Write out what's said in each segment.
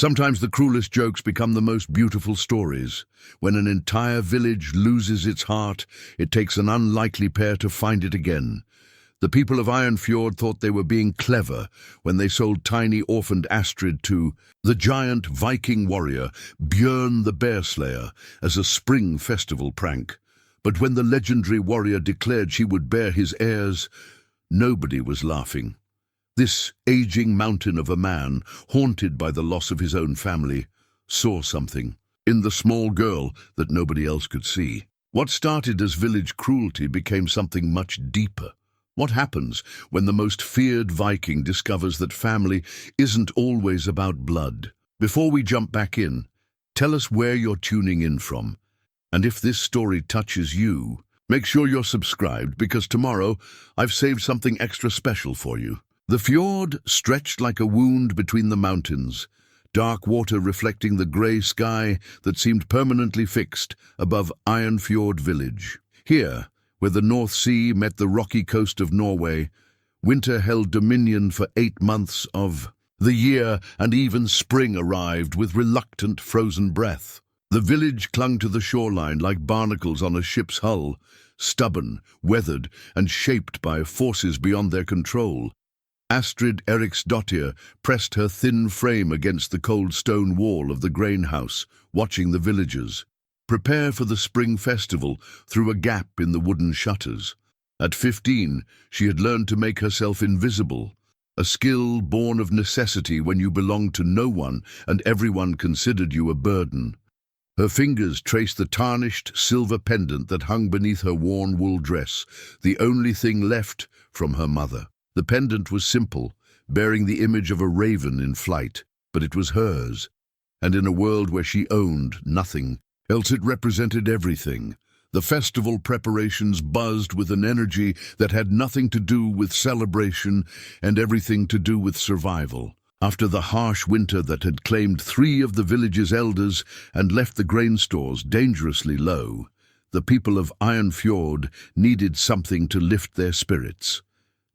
Sometimes the cruelest jokes become the most beautiful stories. When an entire village loses its heart, it takes an unlikely pair to find it again. The people of Ironfjord thought they were being clever when they sold tiny orphaned Astrid to the giant Viking warrior Björn the Bear-Slayer as a spring festival prank. But when the legendary warrior declared she would bear his heirs, nobody was laughing. This aging mountain of a man, haunted by the loss of his own family, saw something in the small girl that nobody else could see. What started as village cruelty became something much deeper. What happens when the most feared Viking discovers that family isn't always about blood? Before we jump back in, tell us where you're tuning in from. And if this story touches you, make sure you're subscribed, because tomorrow I've saved something extra special for you. The fjord stretched like a wound between the mountains, dark water reflecting the grey sky that seemed permanently fixed above Ironfjord village. Here, where the North Sea met the rocky coast of Norway, winter held dominion for 8 months of the year, and even spring arrived with reluctant frozen breath. The village clung to the shoreline like barnacles on a ship's hull, stubborn, weathered, and shaped by forces beyond their control. Astrid Eriksdottir pressed her thin frame against the cold stone wall of the grain house, watching the villagers prepare for the spring festival through a gap in the wooden shutters. At 15, she had learned to make herself invisible, a skill born of necessity when you belonged to no one and everyone considered you a burden. Her fingers traced the tarnished silver pendant that hung beneath her worn wool dress, the only thing left from her mother. The pendant was simple, bearing the image of a raven in flight, but it was hers, and in a world where she owned nothing else, it represented everything. The festival preparations buzzed with an energy that had nothing to do with celebration and everything to do with survival. After the harsh winter that had claimed 3 of the village's elders and left the grain stores dangerously low, the people of Ironfjord needed something to lift their spirits.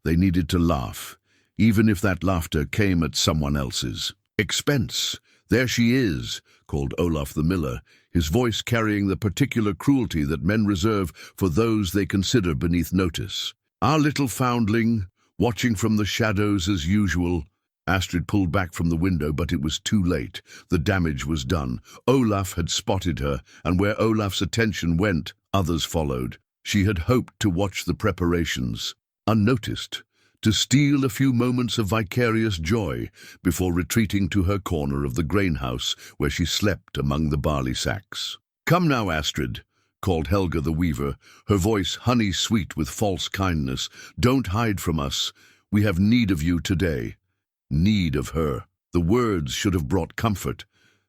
They needed to laugh, even if that laughter came at someone else's expense. "There she is," called Olaf the miller, his voice carrying the particular cruelty that men reserve for those they consider beneath notice. "Our little foundling, watching from the shadows as usual." Astrid pulled back from the window, but it was too late. The damage was done. Olaf had spotted her, and where Olaf's attention went, others followed. She had hoped to watch the preparations unnoticed, to steal a few moments of vicarious joy before retreating to her corner of the grain house where she slept among the barley sacks. "Come now, Astrid," called Helga the weaver, her voice honey-sweet with false kindness. "Don't hide from us. We have need of you today." Need of her. The words should have brought comfort,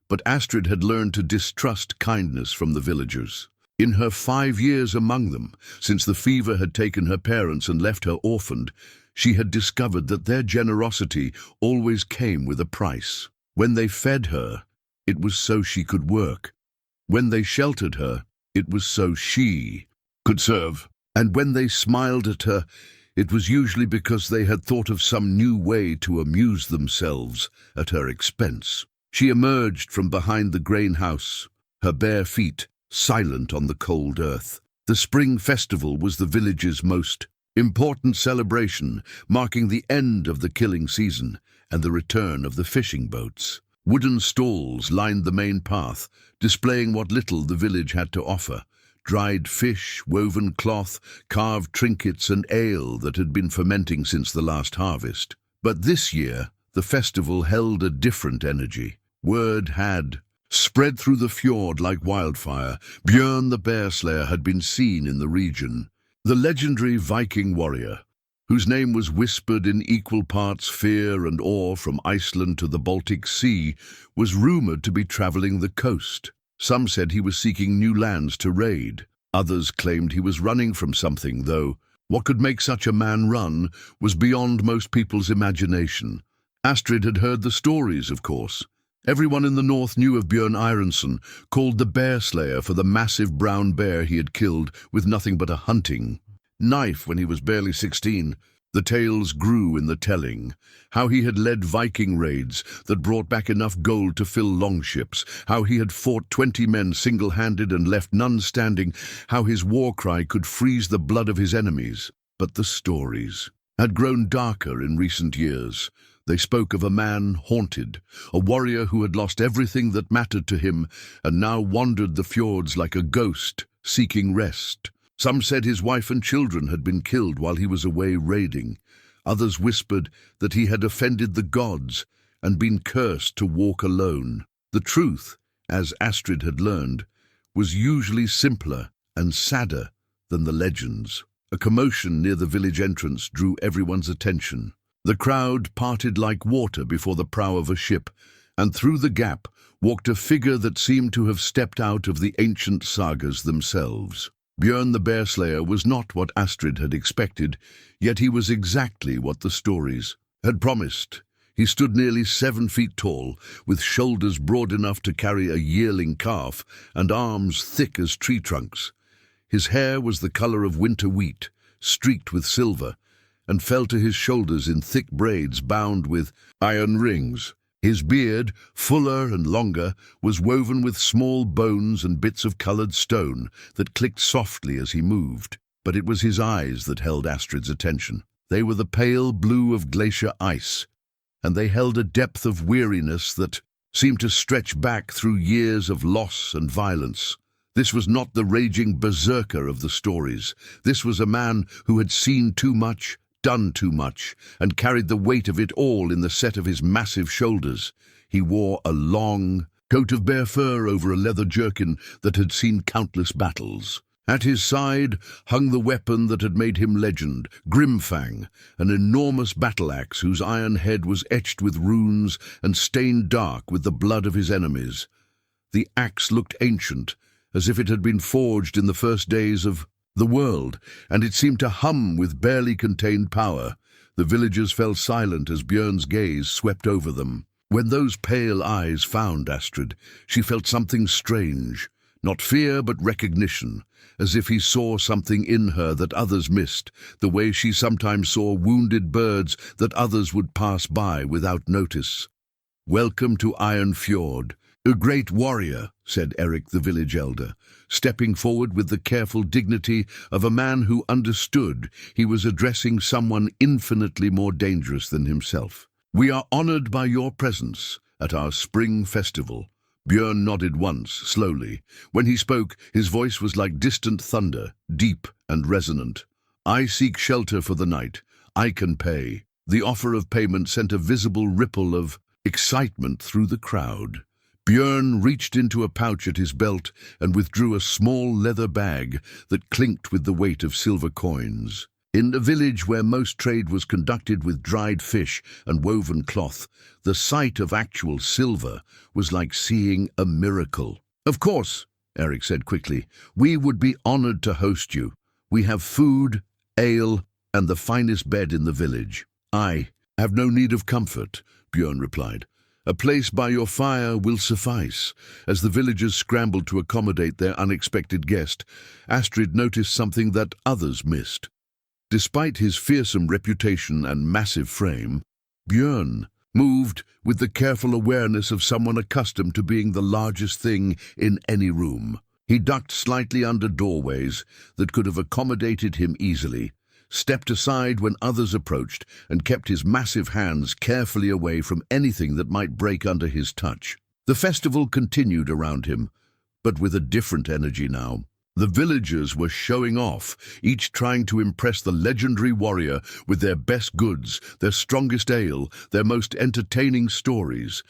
but Astrid had learned to distrust kindness from the villagers. In her 5 years among them, since the fever had taken her parents and left her orphaned, she had discovered that their generosity always came with a price. When they fed her, it was so she could work. When they sheltered her, it was so she could serve. And when they smiled at her, it was usually because they had thought of some new way to amuse themselves at her expense. She emerged from behind the grain house, her bare feet silent on the cold earth. The spring festival was the village's most important celebration, marking the end of the killing season and the return of the fishing boats. Wooden stalls lined the main path, displaying what little the village had to offer: dried fish, woven cloth, carved trinkets, and ale that had been fermenting since the last harvest. But this year, the festival held a different energy. Word had spread through the fjord like wildfire. Björn the Bear-Slayer had been seen in the region. The legendary Viking warrior, whose name was whispered in equal parts fear and awe from Iceland to the Baltic Sea, was rumored to be traveling the coast. Some said he was seeking new lands to raid. Others claimed he was running from something, though what could make such a man run was beyond most people's imagination. Astrid had heard the stories, of course. Everyone in the north knew of Björn Ironsson, called the Bear-Slayer for the massive brown bear he had killed with nothing but a hunting knife when he was barely 16. The tales grew in the telling. How he had led Viking raids that brought back enough gold to fill longships. How he had fought 20 men single-handed and left none standing. How his war cry could freeze the blood of his enemies. But the stories had grown darker in recent years. They spoke of a man haunted, a warrior who had lost everything that mattered to him and now wandered the fjords like a ghost, seeking rest. Some said his wife and children had been killed while he was away raiding. Others whispered that he had offended the gods and been cursed to walk alone. The truth, as Astrid had learned, was usually simpler and sadder than the legends. A commotion near the village entrance drew everyone's attention. The crowd parted like water before the prow of a ship, and through the gap walked a figure that seemed to have stepped out of the ancient sagas themselves. Björn the Bear-Slayer was not what Astrid had expected, yet he was exactly what the stories had promised. He stood nearly 7 feet tall, with shoulders broad enough to carry a yearling calf and arms thick as tree trunks. His hair was the color of winter wheat, streaked with silver, and fell to his shoulders in thick braids bound with iron rings. His beard, fuller and longer, was woven with small bones and bits of colored stone that clicked softly as he moved. But it was his eyes that held Astrid's attention. They were the pale blue of glacier ice, and they held a depth of weariness that seemed to stretch back through years of loss and violence. This was not the raging berserker of the stories. This was a man who had seen too much, done too much, and carried the weight of it all in the set of his massive shoulders. He wore a long coat of bear fur over a leather jerkin that had seen countless battles. At his side hung the weapon that had made him legend, Grimfang, an enormous battle-axe whose iron head was etched with runes and stained dark with the blood of his enemies. The axe looked ancient, as if it had been forged in the first days of the world, and it seemed to hum with barely contained power. The villagers fell silent as Björn's gaze swept over them. When those pale eyes found Astrid, she felt something strange, not fear but recognition, as if he saw something in her that others missed, the way she sometimes saw wounded birds that others would pass by without notice. "Welcome to Ironfjord, a great warrior," said Eric, the village elder, stepping forward with the careful dignity of a man who understood he was addressing someone infinitely more dangerous than himself. "We are honored by your presence at our spring festival." Björn nodded once, slowly. When he spoke, his voice was like distant thunder, deep and resonant. "I seek shelter for the night. I can pay." The offer of payment sent a visible ripple of excitement through the crowd. Björn reached into a pouch at his belt and withdrew a small leather bag that clinked with the weight of silver coins. In a village where most trade was conducted with dried fish and woven cloth, the sight of actual silver was like seeing a miracle. "Of course," Eric said quickly, "we would be honored to host you. We have food, ale, and the finest bed in the village." "I have no need of comfort," Björn replied. "A place by your fire will suffice." As the villagers scrambled to accommodate their unexpected guest, Astrid noticed something that others missed. Despite his fearsome reputation and massive frame, Björn moved with the careful awareness of someone accustomed to being the largest thing in any room. He ducked slightly under doorways that could have accommodated him easily, stepped aside when others approached, and kept his massive hands carefully away from anything that might break under his touch. The festival continued around him, but with a different energy now. The villagers were showing off, each trying to impress the legendary warrior with their best goods, their strongest ale, their most entertaining stories.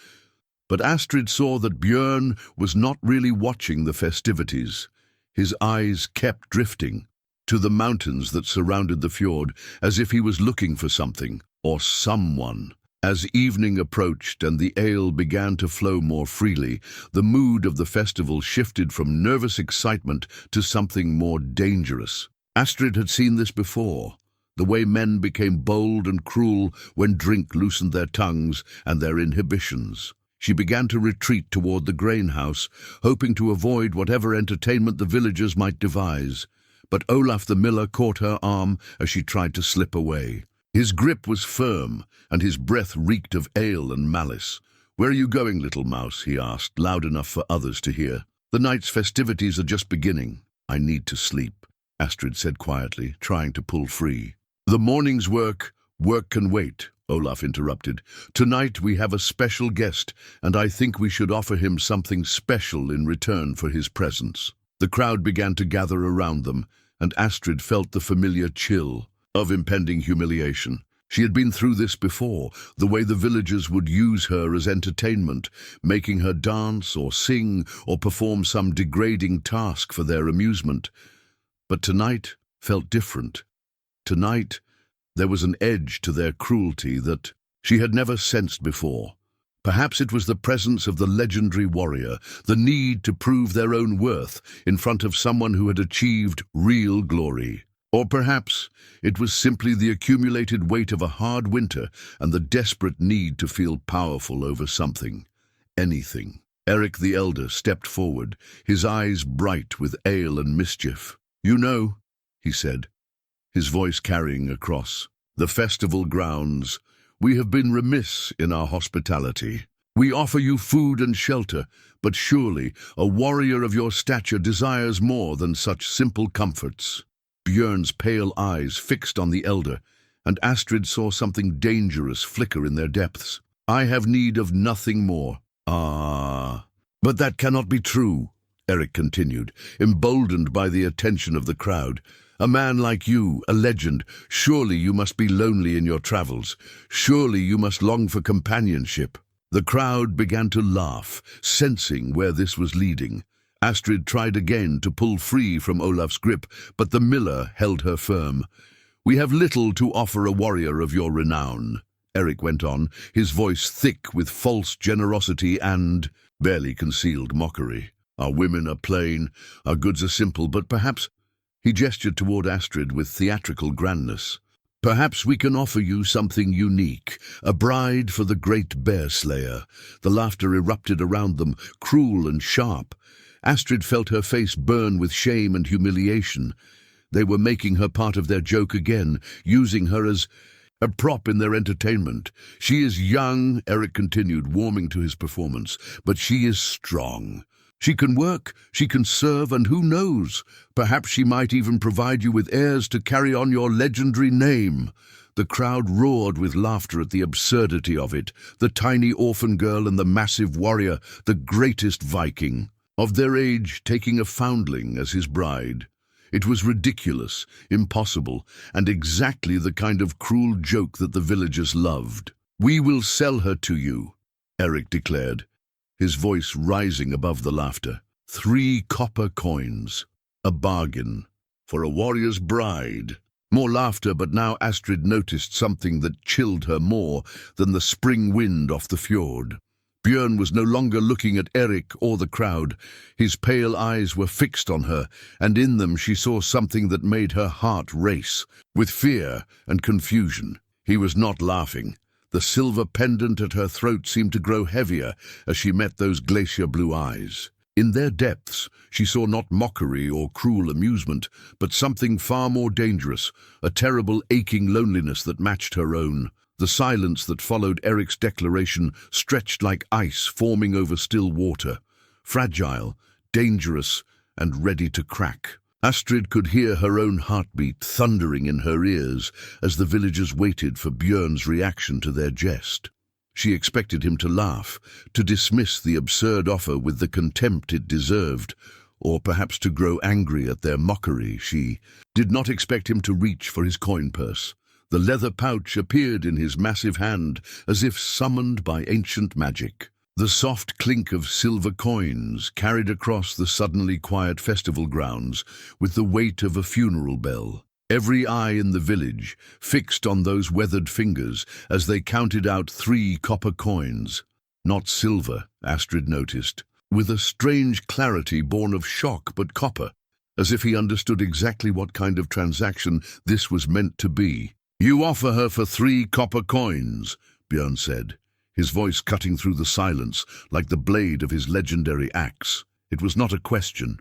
But Astrid saw that Björn was not really watching the festivities. His eyes kept drifting to the mountains that surrounded the fjord, as if he was looking for something or someone. As evening approached and the ale began to flow more freely, the mood of the festival shifted from nervous excitement to something more dangerous. Astrid had seen this before, the way men became bold and cruel when drink loosened their tongues and their inhibitions. She began to retreat toward the grain house, hoping to avoid whatever entertainment the villagers might devise. But Olaf the miller caught her arm as she tried to slip away. His grip was firm, and his breath reeked of ale and malice. "Where are you going, little mouse?" he asked, loud enough for others to hear. "The night's festivities are just beginning." "I need to sleep," Astrid said quietly, trying to pull free. "The morning's work can wait," Olaf interrupted. "Tonight we have a special guest, and I think we should offer him something special in return for his presence." The crowd began to gather around them, and Astrid felt the familiar chill of impending humiliation. She had been through this before, the way the villagers would use her as entertainment, making her dance or sing or perform some degrading task for their amusement. But tonight felt different. Tonight, there was an edge to their cruelty that she had never sensed before. Perhaps it was the presence of the legendary warrior, the need to prove their own worth in front of someone who had achieved real glory. Or perhaps it was simply the accumulated weight of a hard winter and the desperate need to feel powerful over something, anything. Eric the Elder stepped forward, his eyes bright with ale and mischief. "You know," he said, his voice carrying across the festival grounds, "we have been remiss in our hospitality. We offer you food and shelter, but surely a warrior of your stature desires more than such simple comforts." Björn's pale eyes fixed on the elder, and Astrid saw something dangerous flicker in their depths. "I have need of nothing more." "Ah, but that cannot be true," Eric continued, emboldened by the attention of the crowd. "A man like you, a legend, surely you must be lonely in your travels. Surely you must long for companionship." The crowd began to laugh, sensing where this was leading. Astrid tried again to pull free from Olaf's grip, but the miller held her firm. "We have little to offer a warrior of your renown," Eric went on, his voice thick with false generosity and barely concealed mockery. "Our women are plain, our goods are simple, but perhaps—" He gestured toward Astrid with theatrical grandness. "Perhaps we can offer you something unique, a bride for the great Bear-Slayer." The laughter erupted around them, cruel and sharp. Astrid felt her face burn with shame and humiliation. They were making her part of their joke again, using her as a prop in their entertainment. "She is young," Eric continued, warming to his performance, "but she is strong. She can work, she can serve, and who knows, perhaps she might even provide you with heirs to carry on your legendary name." The crowd roared with laughter at the absurdity of it. The tiny orphan girl and the massive warrior, the greatest Viking of their age, taking a foundling as his bride. It was ridiculous, impossible, and exactly the kind of cruel joke that the villagers loved. "We will sell her to you," Eric declared, his voice rising above the laughter. 3 copper coins. A bargain. For a warrior's bride. More laughter, but now Astrid noticed something that chilled her more than the spring wind off the fjord. Björn was no longer looking at Eric or the crowd. His pale eyes were fixed on her, and in them she saw something that made her heart race, with fear and confusion. He was not laughing. The silver pendant at her throat seemed to grow heavier as she met those glacier-blue eyes. In their depths, she saw not mockery or cruel amusement, but something far more dangerous, a terrible aching loneliness that matched her own. The silence that followed Eric's declaration stretched like ice forming over still water, fragile, dangerous, and ready to crack. Astrid could hear her own heartbeat thundering in her ears as the villagers waited for Björn's reaction to their jest. She expected him to laugh, to dismiss the absurd offer with the contempt it deserved, or perhaps to grow angry at their mockery. She did not expect him to reach for his coin purse. The leather pouch appeared in his massive hand, as if summoned by ancient magic. The soft clink of silver coins carried across the suddenly quiet festival grounds with the weight of a funeral bell. Every eye in the village fixed on those weathered fingers as they counted out 3 copper coins. Not silver, Astrid noticed, with a strange clarity born of shock, but copper, as if he understood exactly what kind of transaction this was meant to be. "You offer her for 3 copper coins," Björn said, his voice cutting through the silence like the blade of his legendary axe. It was not a question.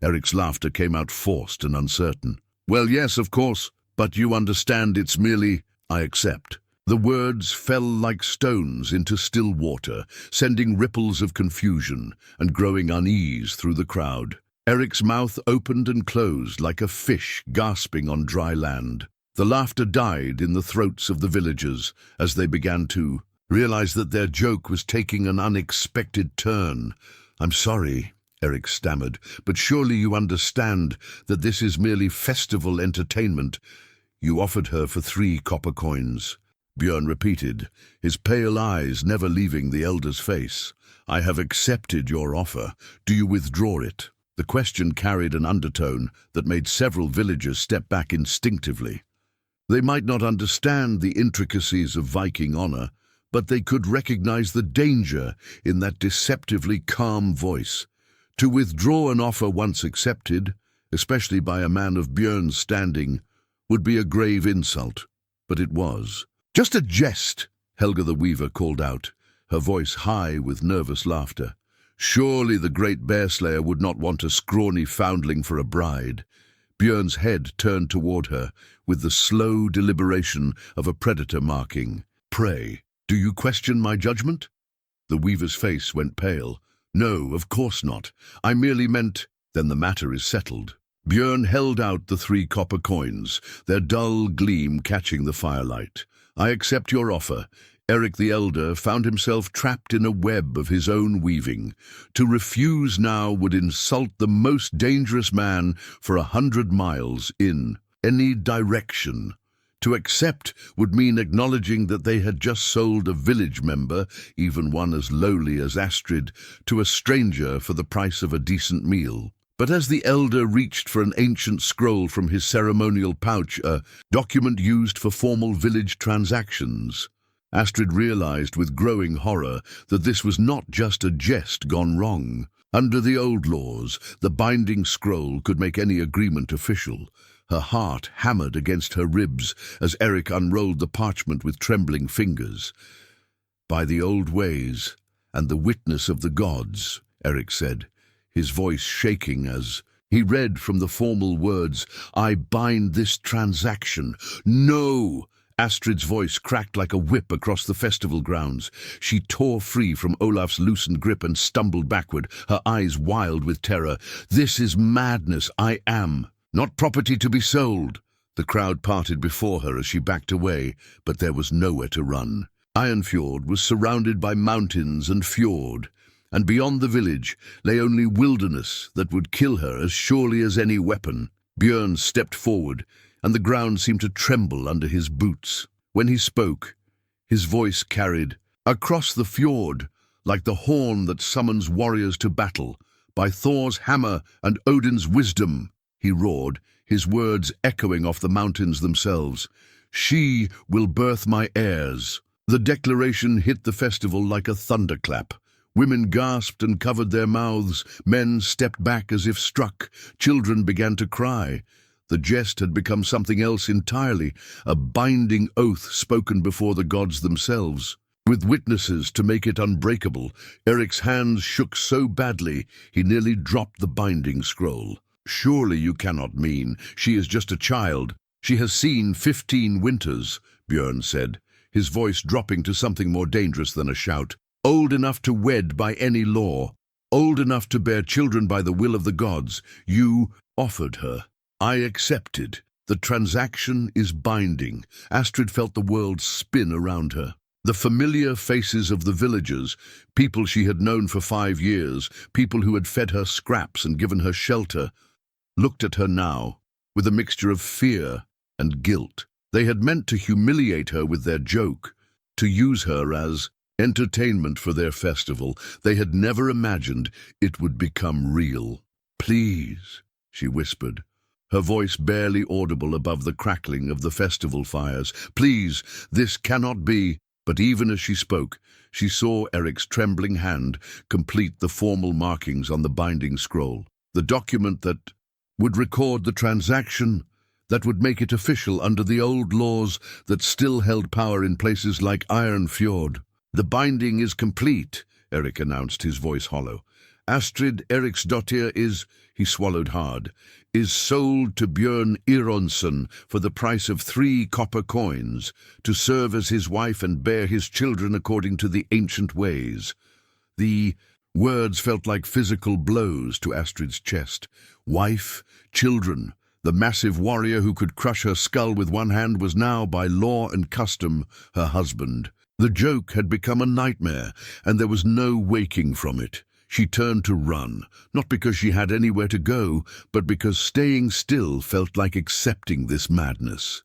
Eric's laughter came out forced and uncertain. "Well, yes, of course, but you understand it's merely—" I accept." The words fell like stones into still water, sending ripples of confusion and growing unease through the crowd. Eric's mouth opened and closed like a fish gasping on dry land. The laughter died in the throats of the villagers as they began to realize that their joke was taking an unexpected turn. "I'm sorry," Eric stammered, "but surely you understand that this is merely festival entertainment." "You offered her for 3 copper coins," Björn repeated, his pale eyes never leaving the elder's face. "I have accepted your offer. Do you withdraw it?" The question carried an undertone that made several villagers step back instinctively. They might not understand the intricacies of Viking honor, but they could recognize the danger in that deceptively calm voice. To withdraw an offer once accepted, especially by a man of Björn's standing, would be a grave insult. But it was. "Just a jest," Helga the Weaver called out, her voice high with nervous laughter. Surely the great Bear-Slayer would not want a scrawny foundling for a bride. Björn's head turned toward her with the slow deliberation of a predator marking. "Pray, do you question my judgment?" The Weaver's face went pale. "No, of course not. I merely meant—" "Then the matter is settled." Björn held out the 3 copper coins, their dull gleam catching the firelight. "I accept your offer." Eric the Elder found himself trapped in a web of his own weaving. To refuse now would insult the most dangerous man for 100 miles in any direction. To accept would mean acknowledging that they had just sold a village member, even one as lowly as Astrid, to a stranger for the price of a decent meal. But as the elder reached for an ancient scroll from his ceremonial pouch, a document used for formal village transactions, Astrid realized with growing horror that this was not just a jest gone wrong. Under the old laws, the binding scroll could make any agreement official. Her heart hammered against her ribs as Eric unrolled the parchment with trembling fingers. "By the old ways and the witness of the gods," Eric said, his voice shaking as he read from the formal words, "I bind this transaction." "No!" Astrid's voice cracked like a whip across the festival grounds. She tore free from Olaf's loosened grip and stumbled backward, her eyes wild with terror. "This is madness. I am not property to be sold." The crowd parted before her as she backed away, but there was nowhere to run. Ironfjord was surrounded by mountains and fjord, and beyond the village lay only wilderness that would kill her as surely as any weapon. Björn stepped forward, and the ground seemed to tremble under his boots. When he spoke, his voice carried, "Across the fjord, like the horn that summons warriors to battle, by Thor's hammer and Odin's wisdom," he roared, his words echoing off the mountains themselves. "She will birth my heirs." The declaration hit the festival like a thunderclap. Women gasped and covered their mouths, men stepped back as if struck, children began to cry. The jest had become something else entirely, a binding oath spoken before the gods themselves. With witnesses to make it unbreakable, Eric's hands shook so badly he nearly dropped the binding scroll. "Surely you cannot mean she is just a child. She has seen 15 winters," Björn said, his voice dropping to something more dangerous than a shout. "Old enough to wed by any law, old enough to bear children by the will of the gods. You offered her. I accepted. The transaction is binding." Astrid felt the world spin around her. The familiar faces of the villagers, people she had known for 5 years, people who had fed her scraps and given her shelter, looked at her now with a mixture of fear and guilt. They had meant to humiliate her with their joke, to use her as entertainment for their festival. They had never imagined it would become real. "Please," she whispered, her voice barely audible above the crackling of the festival fires. "Please, this cannot be." But even as she spoke, she saw Eric's trembling hand complete the formal markings on the binding scroll, the document that would record the transaction, that would make it official under the old laws that still held power in places like Ironfjord. "The binding is complete," Eric announced, his voice hollow. Astrid Eriksdottir is, he swallowed hard, is sold to Björn Ironsson for the price of 3 copper coins, to serve as his wife and bear his children according to the ancient ways. The words felt like physical blows to Astrid's chest. Wife, children. The massive warrior who could crush her skull with one hand was now, by law and custom, her husband. The joke had become a nightmare, and there was no waking from it. She turned to run, not because she had anywhere to go, but because staying still felt like accepting this madness.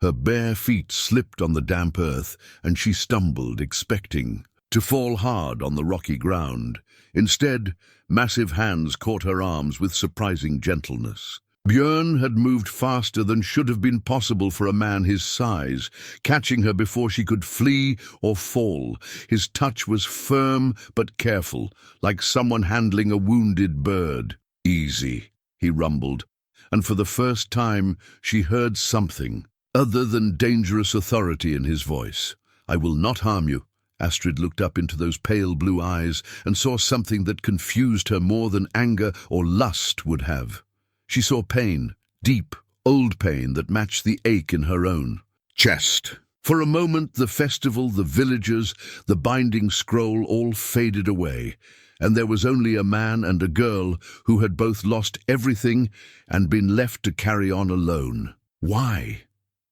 Her bare feet slipped on the damp earth, and she stumbled, expecting to fall hard on the rocky ground. Instead, massive hands caught her arms with surprising gentleness. Björn had moved faster than should have been possible for a man his size, catching her before she could flee or fall. His touch was firm but careful, like someone handling a wounded bird. Easy, he rumbled, and for the first time she heard something other than dangerous authority in his voice. I will not harm you. Astrid looked up into those pale blue eyes and saw something that confused her more than anger or lust would have. She saw pain, deep, old pain that matched the ache in her own chest. For a moment, the festival, the villagers, the binding scroll all faded away, and there was only a man and a girl who had both lost everything and been left to carry on alone. Why?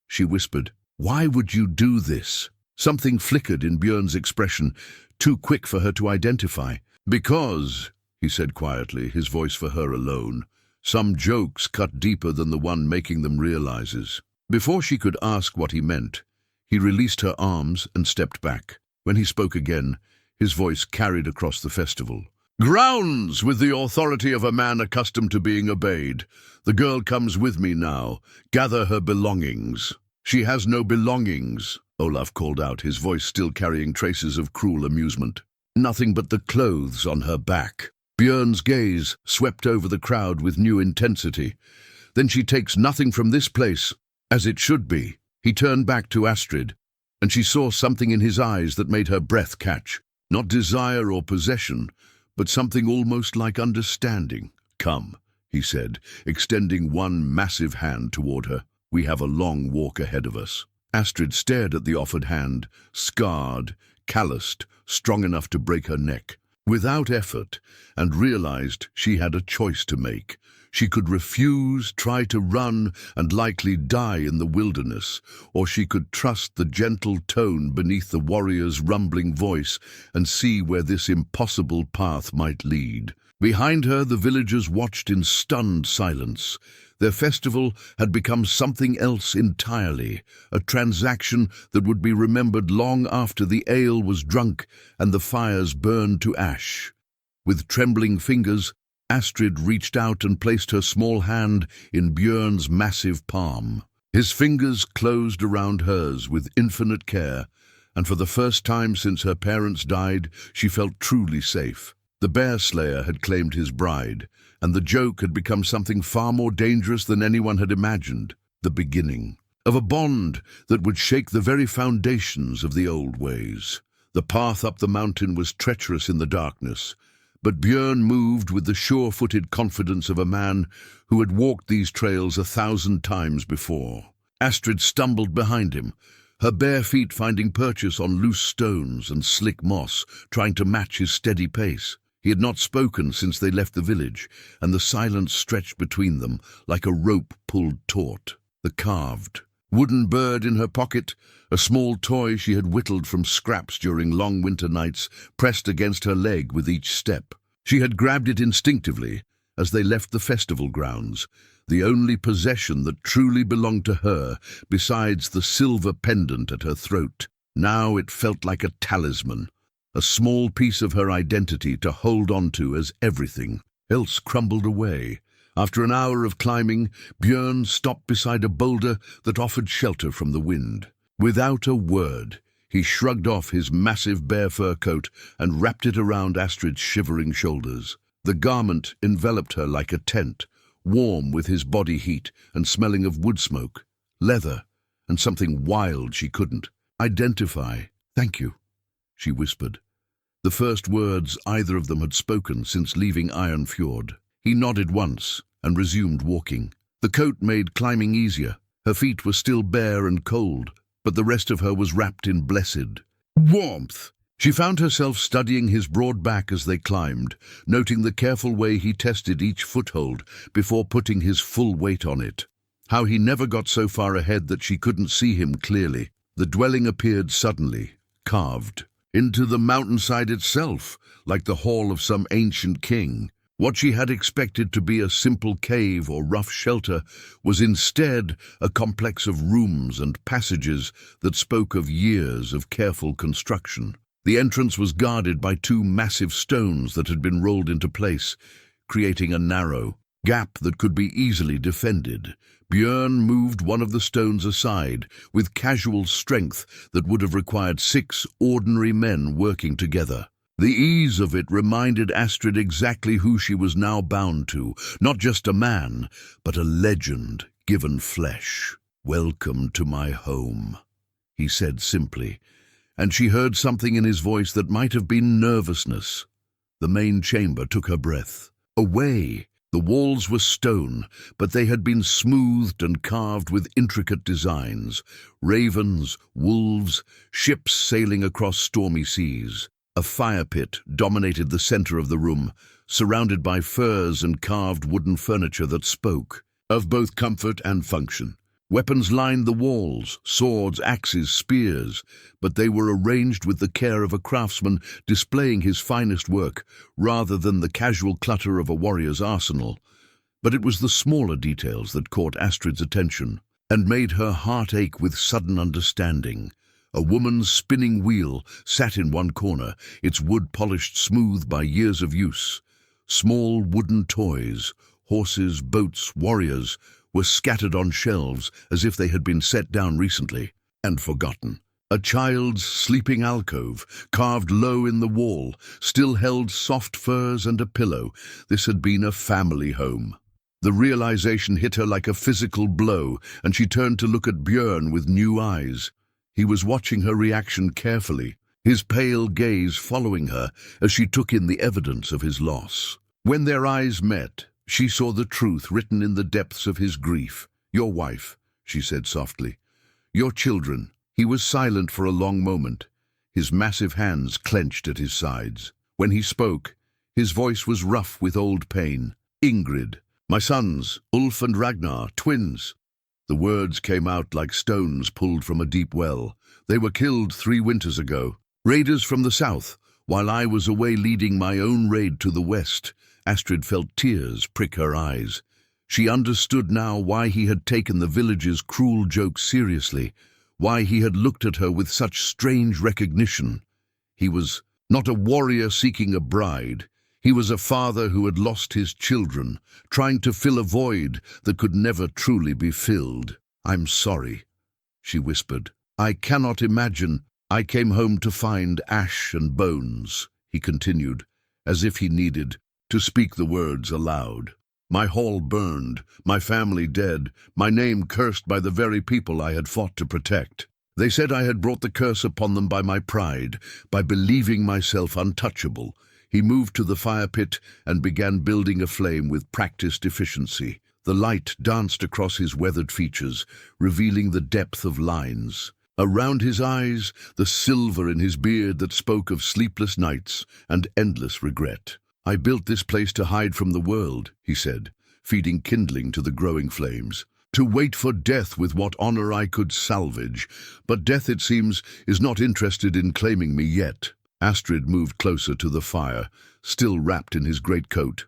She whispered. Why would you do this? Something flickered in Björn's expression, too quick for her to identify. Because, he said quietly, his voice for her alone, some jokes cut deeper than the one making them realizes. Before she could ask what he meant, he released her arms and stepped back. When he spoke again, his voice carried across the festival. Grounds with the authority of a man accustomed to being obeyed. The girl comes with me now. Gather her belongings. She has no belongings, Olaf called out, his voice still carrying traces of cruel amusement. Nothing but the clothes on her back. Björn's gaze swept over the crowd with new intensity. Then she takes nothing from this place, as it should be. He turned back to Astrid, and she saw something in his eyes that made her breath catch. Not desire or possession, but something almost like understanding. Come, he said, extending one massive hand toward her. We have a long walk ahead of us. Astrid stared at the offered hand, scarred, calloused, strong enough to break her neck. Without effort, and realized she had a choice to make. She could refuse, try to run, and likely die in the wilderness, or she could trust the gentle tone beneath the warrior's rumbling voice and see where this impossible path might lead. Behind her, the villagers watched in stunned silence. Their festival had become something else entirely, a transaction that would be remembered long after the ale was drunk and the fires burned to ash. With trembling fingers, Astrid reached out and placed her small hand in Björn's massive palm. His fingers closed around hers with infinite care, and for the first time since her parents died, she felt truly safe. The Bear-Slayer had claimed his bride, and the joke had become something far more dangerous than anyone had imagined. The beginning of a bond that would shake the very foundations of the old ways. The path up the mountain was treacherous in the darkness, but Björn moved with the sure-footed confidence of a man who had walked these trails 1,000 times before. Astrid stumbled behind him, her bare feet finding purchase on loose stones and slick moss, trying to match his steady pace. He had not spoken since they left the village, and the silence stretched between them like a rope pulled taut. The carved wooden bird in her pocket, a small toy she had whittled from scraps during long winter nights, pressed against her leg with each step. She had grabbed it instinctively as they left the festival grounds, the only possession that truly belonged to her besides the silver pendant at her throat. Now it felt like a talisman, a small piece of her identity to hold on to as everything else crumbled away. After an hour of climbing, Björn stopped beside a boulder that offered shelter from the wind. Without a word, he shrugged off his massive bear fur coat and wrapped it around Astrid's shivering shoulders. The garment enveloped her like a tent, warm with his body heat and smelling of wood smoke, leather, and something wild she couldn't identify. Thank you, she whispered. the first words either of them had spoken since leaving Ironfjord. He nodded once and resumed walking. The coat made climbing easier. Her feet were still bare and cold, but the rest of her was wrapped in blessed warmth. She found herself studying his broad back as they climbed, noting the careful way he tested each foothold before putting his full weight on it. How he never got so far ahead that she couldn't see him clearly. The dwelling appeared suddenly, carved into the mountainside itself, like the hall of some ancient king. What she had expected to be a simple cave or rough shelter was instead a complex of rooms and passages that spoke of years of careful construction. The entrance was guarded by two massive stones that had been rolled into place, creating a narrow gap that could be easily defended. Björn moved one of the stones aside with casual strength that would have required 6 ordinary men working together. The ease of it reminded Astrid exactly who she was now bound to, not just a man, but a legend given flesh. "Welcome to my home," he said simply, and she heard something in his voice that might have been nervousness. The main chamber took her breath away. The walls were stone, but they had been smoothed and carved with intricate designs. Ravens, wolves, ships sailing across stormy seas. A fire pit dominated the center of the room, surrounded by furs and carved wooden furniture that spoke of both comfort and function. Weapons lined the walls, swords, axes, spears, but they were arranged with the care of a craftsman displaying his finest work, rather than the casual clutter of a warrior's arsenal. But it was the smaller details that caught Astrid's attention and made her heart ache with sudden understanding. A woman's spinning wheel sat in one corner, its wood polished smooth by years of use. Small wooden toys, horses, boats, warriors, were scattered on shelves as if they had been set down recently and forgotten. A child's sleeping alcove, carved low in the wall, still held soft furs and a pillow. This had been a family home. The realization hit her like a physical blow, and she turned to look at Björn with new eyes. He was watching her reaction carefully, his pale gaze following her as she took in the evidence of his loss. When their eyes met, she saw the truth written in the depths of his grief. "Your wife," she said softly. "Your children." He was silent for a long moment, his massive hands clenched at his sides. When he spoke, his voice was rough with old pain. "Ingrid, my sons, Ulf and Ragnar, twins." The words came out like stones pulled from a deep well. "They were killed 3 winters ago. Raiders from the south, while I was away leading my own raid to the west." Astrid felt tears prick her eyes. She understood now why he had taken the village's cruel joke seriously, why he had looked at her with such strange recognition. He was not a warrior seeking a bride. He was a father who had lost his children, trying to fill a void that could never truly be filled. "I'm sorry," she whispered. "I cannot imagine. I came home to find ash and bones," he continued, as if he needed to speak the words aloud. "My hall burned, my family dead, my name cursed by the very people I had fought to protect. They said I had brought the curse upon them by my pride, by believing myself untouchable." He moved to the fire pit and began building a flame with practiced efficiency. The light danced across his weathered features, revealing the depth of lines. Around his eyes, the silver in his beard that spoke of sleepless nights and endless regret. "I built this place to hide from the world," he said, feeding kindling to the growing flames. "To wait for death with what honor I could salvage. But death, it seems, is not interested in claiming me yet." Astrid moved closer to the fire, still wrapped in his greatcoat.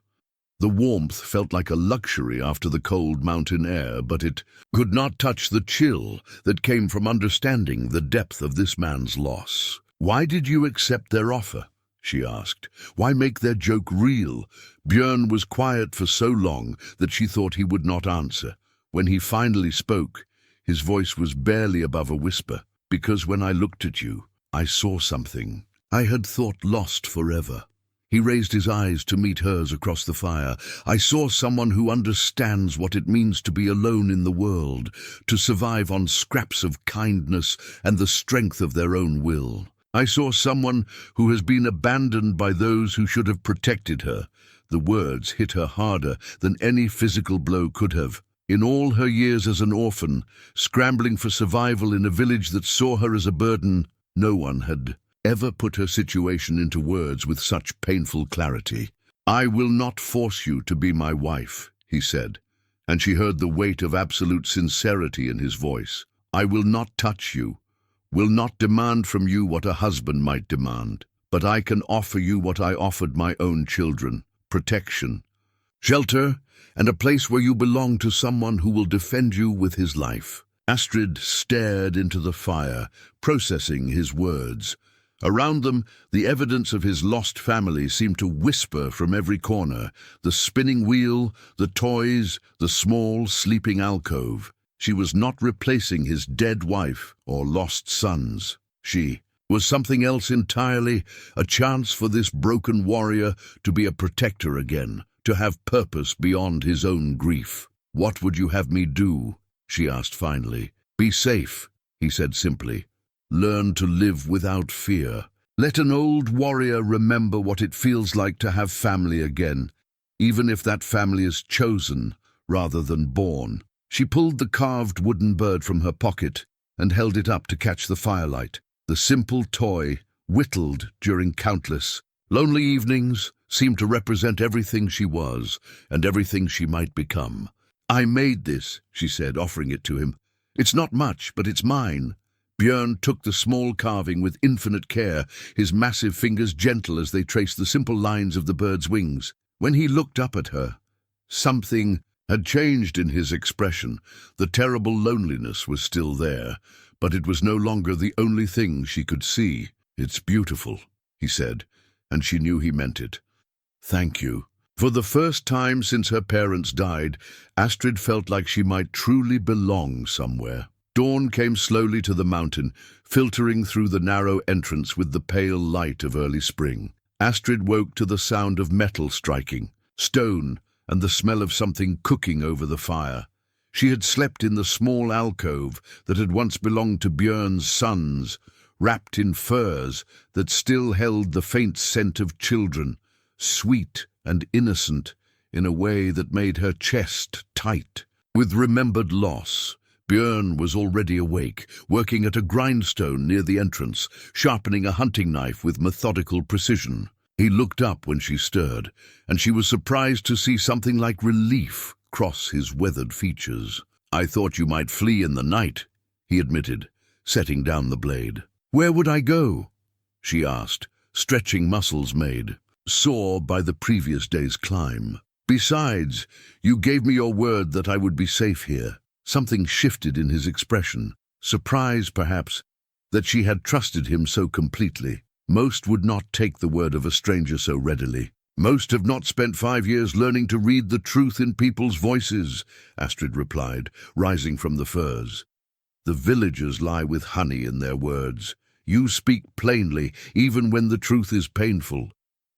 The warmth felt like a luxury after the cold mountain air, but it could not touch the chill that came from understanding the depth of this man's loss. "Why did you accept their offer?" she asked. "Why make their joke real?" Björn was quiet for so long that she thought he would not answer. When he finally spoke, his voice was barely above a whisper. "Because when I looked at you, I saw something I had thought lost forever." He raised his eyes to meet hers across the fire. "I saw someone who understands what it means to be alone in the world, to survive on scraps of kindness and the strength of their own will. I saw someone who has been abandoned by those who should have protected her. The words hit her harder than any physical blow could have. In all her years as an orphan, scrambling for survival in a village that saw her as a burden, no one had ever put her situation into words with such painful clarity. "I will not force you to be my wife," he said, and she heard the weight of absolute sincerity in his voice. "I will not touch you, will not demand from you what a husband might demand, but I can offer you what I offered my own children: protection, shelter, and a place where you belong to someone who will defend you with his life." Astrid stared into the fire, processing his words. Around them, the evidence of his lost family seemed to whisper from every corner: the spinning wheel, the toys, the small, sleeping alcove. She was not replacing his dead wife or lost sons. She was something else entirely, a chance for this broken warrior to be a protector again, to have purpose beyond his own grief. "What would you have me do?" she asked finally. "Be safe," he said simply. "Learn to live without fear. Let an old warrior remember what it feels like to have family again, even if that family is chosen rather than born." She pulled the carved wooden bird from her pocket and held it up to catch the firelight. The simple toy, whittled during countless lonely evenings, seemed to represent everything she was and everything she might become. "I made this," she said, offering it to him. "It's not much, but it's mine." Björn took the small carving with infinite care, his massive fingers gentle as they traced the simple lines of the bird's wings. When he looked up at her, something had changed in his expression. The terrible loneliness was still there, but it was no longer the only thing she could see. "It's beautiful," he said, and she knew he meant it. "Thank you." For the first time since her parents died, Astrid felt like she might truly belong somewhere. Dawn came slowly to the mountain, filtering through the narrow entrance with the pale light of early spring. Astrid woke to the sound of metal striking, stone, and the smell of something cooking over the fire. She had slept in the small alcove that had once belonged to Björn's sons, wrapped in furs that still held the faint scent of children, sweet and innocent in a way that made her chest tight. With remembered loss, Björn was already awake, working at a grindstone near the entrance, sharpening a hunting knife with methodical precision. He looked up when she stirred, and she was surprised to see something like relief cross his weathered features. "I thought you might flee in the night," he admitted, setting down the blade. "Where would I go?" she asked, stretching muscles made sore by the previous day's climb. "Besides, you gave me your word that I would be safe here." Something shifted in his expression, surprise perhaps, that she had trusted him so completely. Most would not take the word of a stranger so readily. "Most have not spent 5 years learning to read the truth in people's voices," Astrid replied, rising from the furs. "The villagers lie with honey in their words. You speak plainly, even when the truth is painful."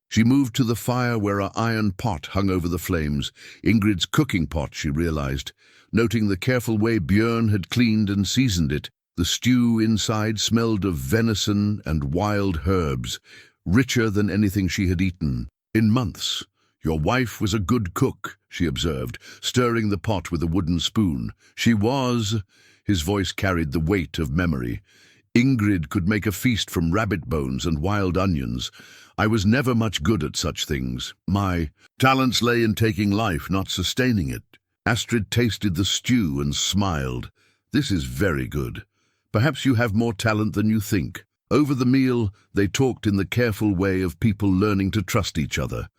She moved to the fire where an iron pot hung over the flames, Ingrid's cooking pot, she realized, noting the careful way Björn had cleaned and seasoned it. The stew inside smelled of venison and wild herbs, richer than anything she had eaten in months. "Your wife was a good cook," she observed, stirring the pot with a wooden spoon. "She was." His voice carried the weight of memory. "Ingrid could make a feast from rabbit bones and wild onions. I was never much good at such things. My talents lay in taking life, not sustaining it." Astrid tasted the stew and smiled. "This is very good. Perhaps you have more talent than you think." Over the meal, they talked in the careful way of people learning to trust each other.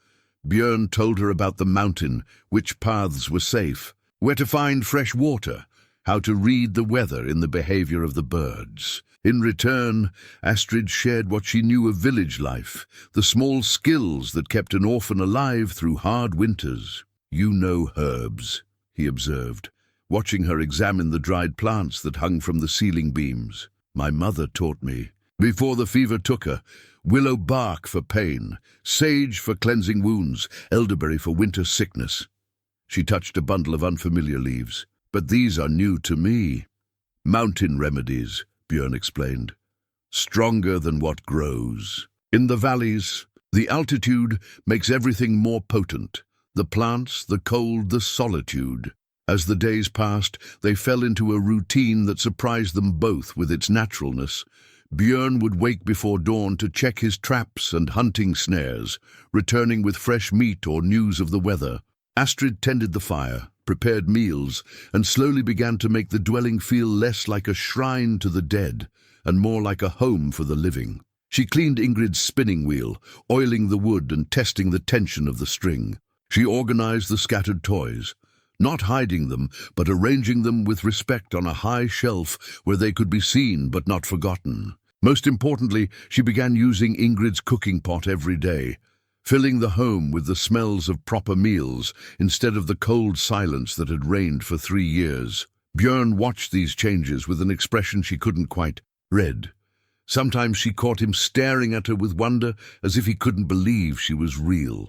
Björn told her about the mountain, which paths were safe, where to find fresh water, how to read the weather in the behavior of the birds. In return, Astrid shared what she knew of village life, the small skills that kept an orphan alive through hard winters. "You know herbs," he observed, watching her examine the dried plants that hung from the ceiling beams. "My mother taught me. Before the fever took her, willow bark for pain, sage for cleansing wounds, elderberry for winter sickness." She touched a bundle of unfamiliar leaves. "But these are new to me." "Mountain remedies," Björn explained. stronger than what grows. In the valleys, the altitude makes everything more potent. The plants, the cold, the solitude. As the days passed, they fell into a routine that surprised them both with its naturalness. Björn would wake before dawn to check his traps and hunting snares, returning with fresh meat or news of the weather. Astrid tended the fire, prepared meals, and slowly began to make the dwelling feel less like a shrine to the dead and more like a home for the living. She cleaned Ingrid's spinning wheel, oiling the wood and testing the tension of the string. She organized the scattered toys, not hiding them, but arranging them with respect on a high shelf where they could be seen but not forgotten. Most importantly, she began using Ingrid's cooking pot every day, filling the home with the smells of proper meals instead of the cold silence that had reigned for 3 years. Björn watched these changes with an expression she couldn't quite read. Sometimes she caught him staring at her with wonder, as if he couldn't believe she was real.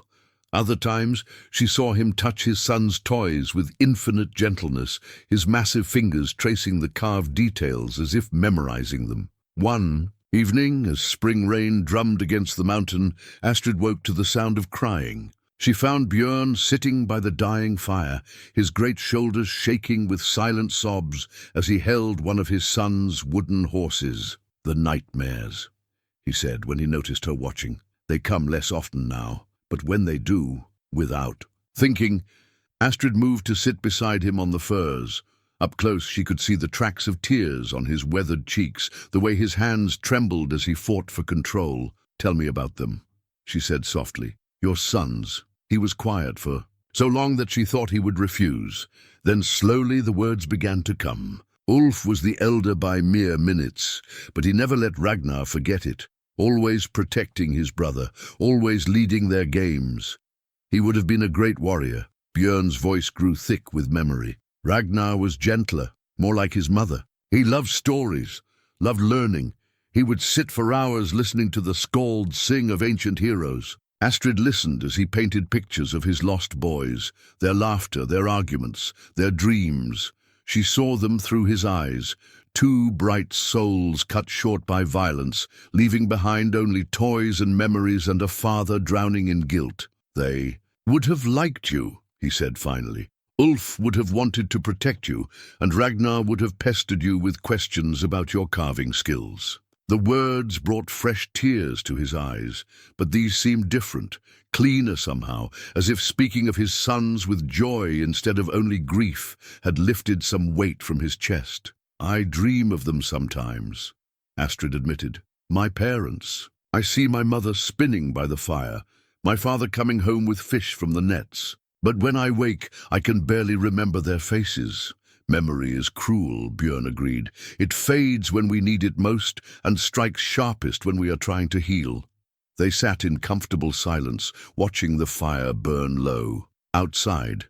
Other times, she saw him touch his son's toys with infinite gentleness, his massive fingers tracing the carved details as if memorizing them. One evening, as spring rain drummed against the mountain, Astrid woke to the sound of crying. She found Björn sitting by the dying fire, his great shoulders shaking with silent sobs as he held one of his son's wooden horses. "The nightmares," he said when he noticed her watching. "They come less often now, but when they do, without." Thinking, Astrid moved to sit beside him on the furs. Up close she could see the tracks of tears on his weathered cheeks, the way his hands trembled as he fought for control. "Tell me about them," she said softly. "Your sons." He was quiet for so long that she thought he would refuse. Then slowly the words began to come. Ulf was the elder by mere minutes, but he never let Ragnar forget it, always protecting his brother, always leading their games. He would have been a great warrior. Björn's voice grew thick with memory. Ragnar was gentler, more like his mother. He loved stories, loved learning. He would sit for hours listening to the skalds sing of ancient heroes. Astrid listened as he painted pictures of his lost boys, their laughter, their arguments, their dreams. She saw them through his eyes, 2 bright souls cut short by violence, leaving behind only toys and memories and a father drowning in guilt. "They would have liked you," he said finally. "Ulf would have wanted to protect you, and Ragnar would have pestered you with questions about your carving skills." The words brought fresh tears to his eyes, but these seemed different, cleaner somehow, as if speaking of his sons with joy instead of only grief had lifted some weight from his chest. "I dream of them sometimes," Astrid admitted. "My parents. I see my mother spinning by the fire, my father coming home with fish from the nets. But when I wake, I can barely remember their faces." "Memory is cruel," Björn agreed. "It fades when we need it most and strikes sharpest when we are trying to heal." They sat in comfortable silence, watching the fire burn low. Outside,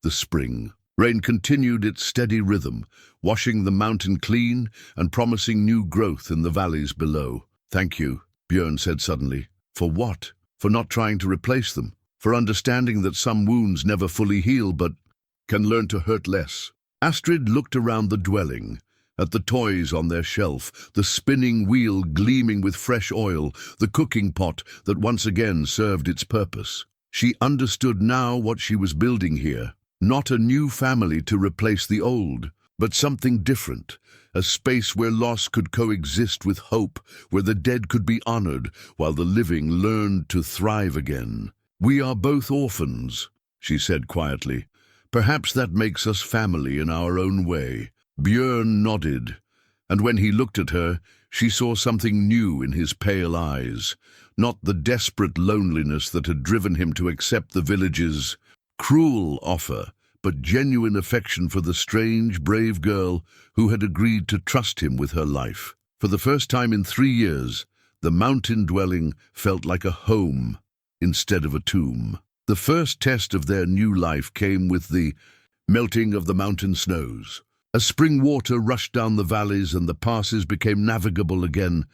the spring rain continued its steady rhythm, washing the mountain clean and promising new growth in the valleys below. "Thank you," Björn said suddenly. "For what? For not trying to replace them, for understanding that some wounds never fully heal but can learn to hurt less." Astrid looked around the dwelling, at the toys on their shelf, the spinning wheel gleaming with fresh oil, the cooking pot that once again served its purpose. She understood now what she was building here. Not a new family to replace the old, but something different, a space where loss could coexist with hope, where the dead could be honored while the living learned to thrive again. "We are both orphans," she said quietly. "Perhaps that makes us family in our own way." Björn nodded, and when he looked at her, she saw something new in his pale eyes, not the desperate loneliness that had driven him to accept the village's cruel offer, but genuine affection for the strange, brave girl who had agreed to trust him with her life. For the first time in 3 years, the mountain dwelling felt like a home instead of a tomb. The first test of their new life came with the melting of the mountain snows. As spring water rushed down the valleys and the passes became navigable again,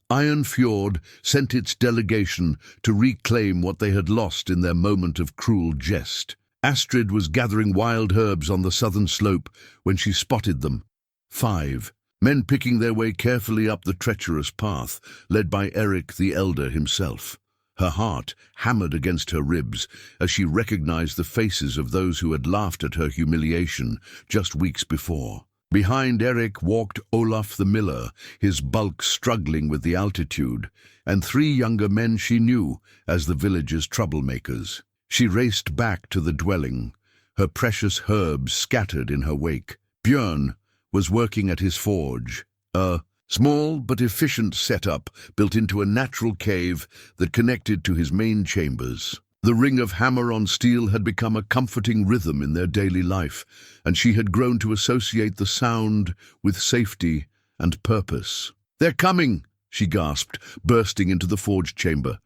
Ironfjord sent its delegation to reclaim what they had lost in their moment of cruel jest. Astrid was gathering wild herbs on the southern slope when she spotted them. 5 men picking their way carefully up the treacherous path, led by Eric the Elder himself. Her heart hammered against her ribs as she recognized the faces of those who had laughed at her humiliation just weeks before. Behind Eric walked Olaf the miller, his bulk struggling with the altitude, and 3 younger men she knew as the village's troublemakers. She raced back to the dwelling, her precious herbs scattered in her wake. Björn was working at his forge, a small but efficient setup built into a natural cave that connected to his main chambers. The ring of hammer on steel had become a comforting rhythm in their daily life, and she had grown to associate the sound with safety and purpose. "They're coming!" she gasped, bursting into the forge chamber.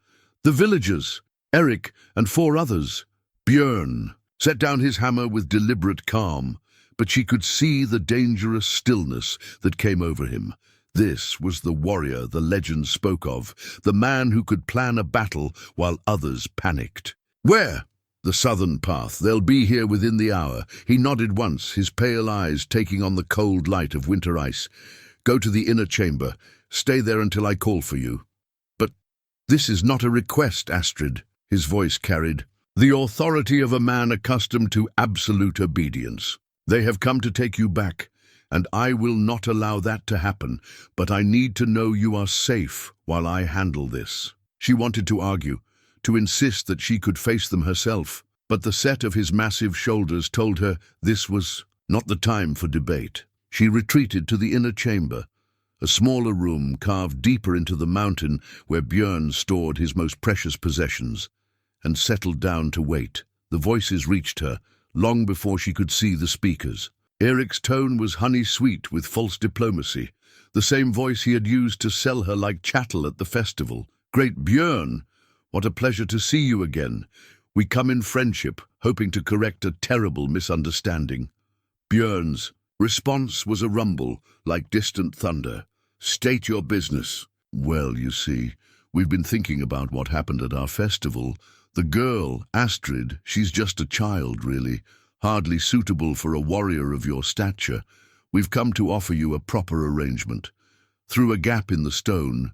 "The villagers! Eric and 4 others!" Björn set down his hammer with deliberate calm, but she could see the dangerous stillness that came over him. This was the warrior the legend spoke of, the man who could plan a battle while others panicked. "Where?" "The southern path. They'll be here within the hour." He nodded once, his pale eyes taking on the cold light of winter ice. "Go to the inner chamber. Stay there until I call for you." "But this is not a request, Astrid," his voice carried the authority of a man accustomed to absolute obedience. "They have come to take you back, and I will not allow that to happen, but I need to know you are safe while I handle this." She wanted to argue, to insist that she could face them herself, but the set of his massive shoulders told her this was not the time for debate. She retreated to the inner chamber, a smaller room carved deeper into the mountain where Björn stored his most precious possessions, and settled down to wait. The voices reached her long before she could see the speakers. Eric's tone was honey-sweet with false diplomacy, the same voice he had used to sell her like chattel at the festival. "Great Björn, what a pleasure to see you again. We come in friendship, hoping to correct a terrible misunderstanding." Björn's response was a rumble, like distant thunder. "State your business." "Well, you see, we've been thinking about what happened at our festival. The girl, Astrid, she's just a child, really. Hardly suitable for a warrior of your stature. We've come to offer you a proper arrangement." Through a gap in the stone,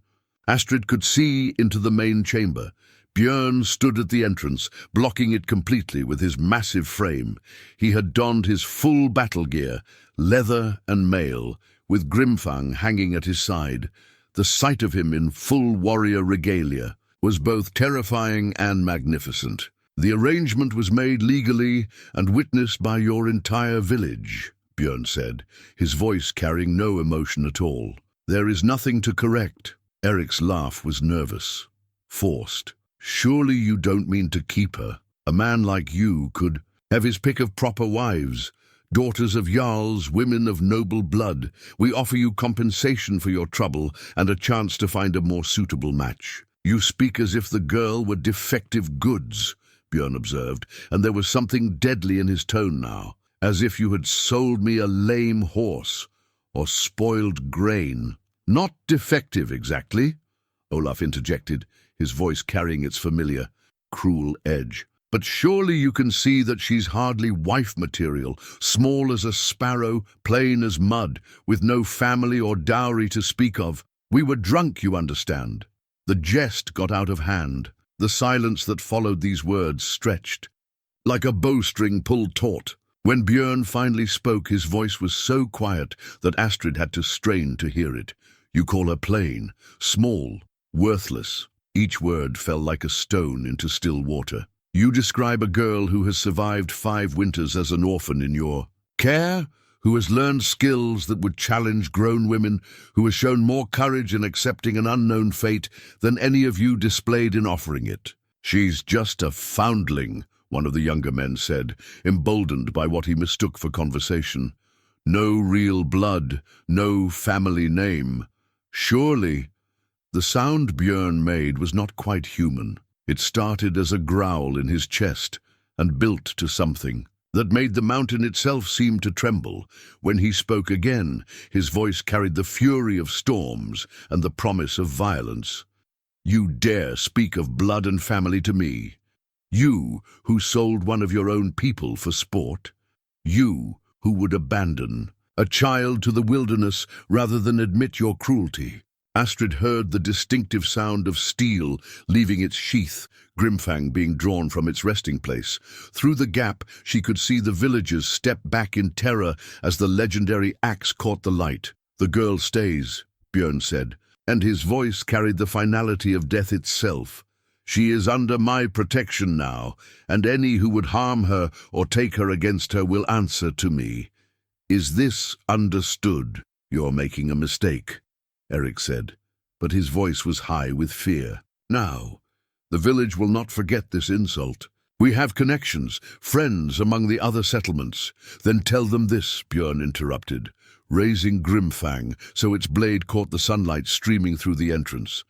Astrid could see into the main chamber. Björn stood at the entrance, blocking it completely with his massive frame. He had donned his full battle gear, leather and mail, with Grimfang hanging at his side. The sight of him in full warrior regalia was both terrifying and magnificent. "The arrangement was made legally and witnessed by your entire village," Björn said, his voice carrying no emotion at all. "There is nothing to correct." Eric's laugh was nervous, forced. "Surely you don't mean to keep her? A man like you could have his pick of proper wives, daughters of jarls, women of noble blood. We offer you compensation for your trouble and a chance to find a more suitable match." "You speak as if the girl were defective goods," Björn observed, and there was something deadly in his tone now, "as if you had sold me a lame horse or spoiled grain." "Not defective, exactly," Olaf interjected, his voice carrying its familiar, cruel edge. "But surely you can see that she's hardly wife material, small as a sparrow, plain as mud, with no family or dowry to speak of. We were drunk, you understand." The jest got out of hand. The silence that followed these words stretched, like a bowstring pulled taut. When Björn finally spoke, his voice was so quiet that Astrid had to strain to hear it. "You call her plain, small, worthless." Each word fell like a stone into still water. "You describe a girl who has survived 5 winters as an orphan in your care, who has learned skills that would challenge grown women, who has shown more courage in accepting an unknown fate than any of you displayed in offering it." "She's just a foundling," one of the younger men said, emboldened by what he mistook for conversation. "No real blood, no family name. Surely." The sound Björn made was not quite human. It started as a growl in his chest and built to something that made the mountain itself seem to tremble. When he spoke again, his voice carried the fury of storms and the promise of violence. "You dare speak of blood and family to me? You, who sold one of your own people for sport? You, who would abandon a child to the wilderness rather than admit your cruelty. Astrid heard the distinctive sound of steel leaving its sheath, Grimfang being drawn from its resting place. Through the gap, she could see the villagers step back in terror as the legendary axe caught the light. "The girl stays," Björn said, and his voice carried the finality of death itself. "She is under my protection now, and any who would harm her or take her against her will answer to me. Is this understood?" "You're making a mistake," Eric said, but his voice was high with fear. "Now, the village will not forget this insult. We have connections, friends among the other settlements." "Then tell them this," Björn interrupted, raising Grimfang so its blade caught the sunlight streaming through the entrance.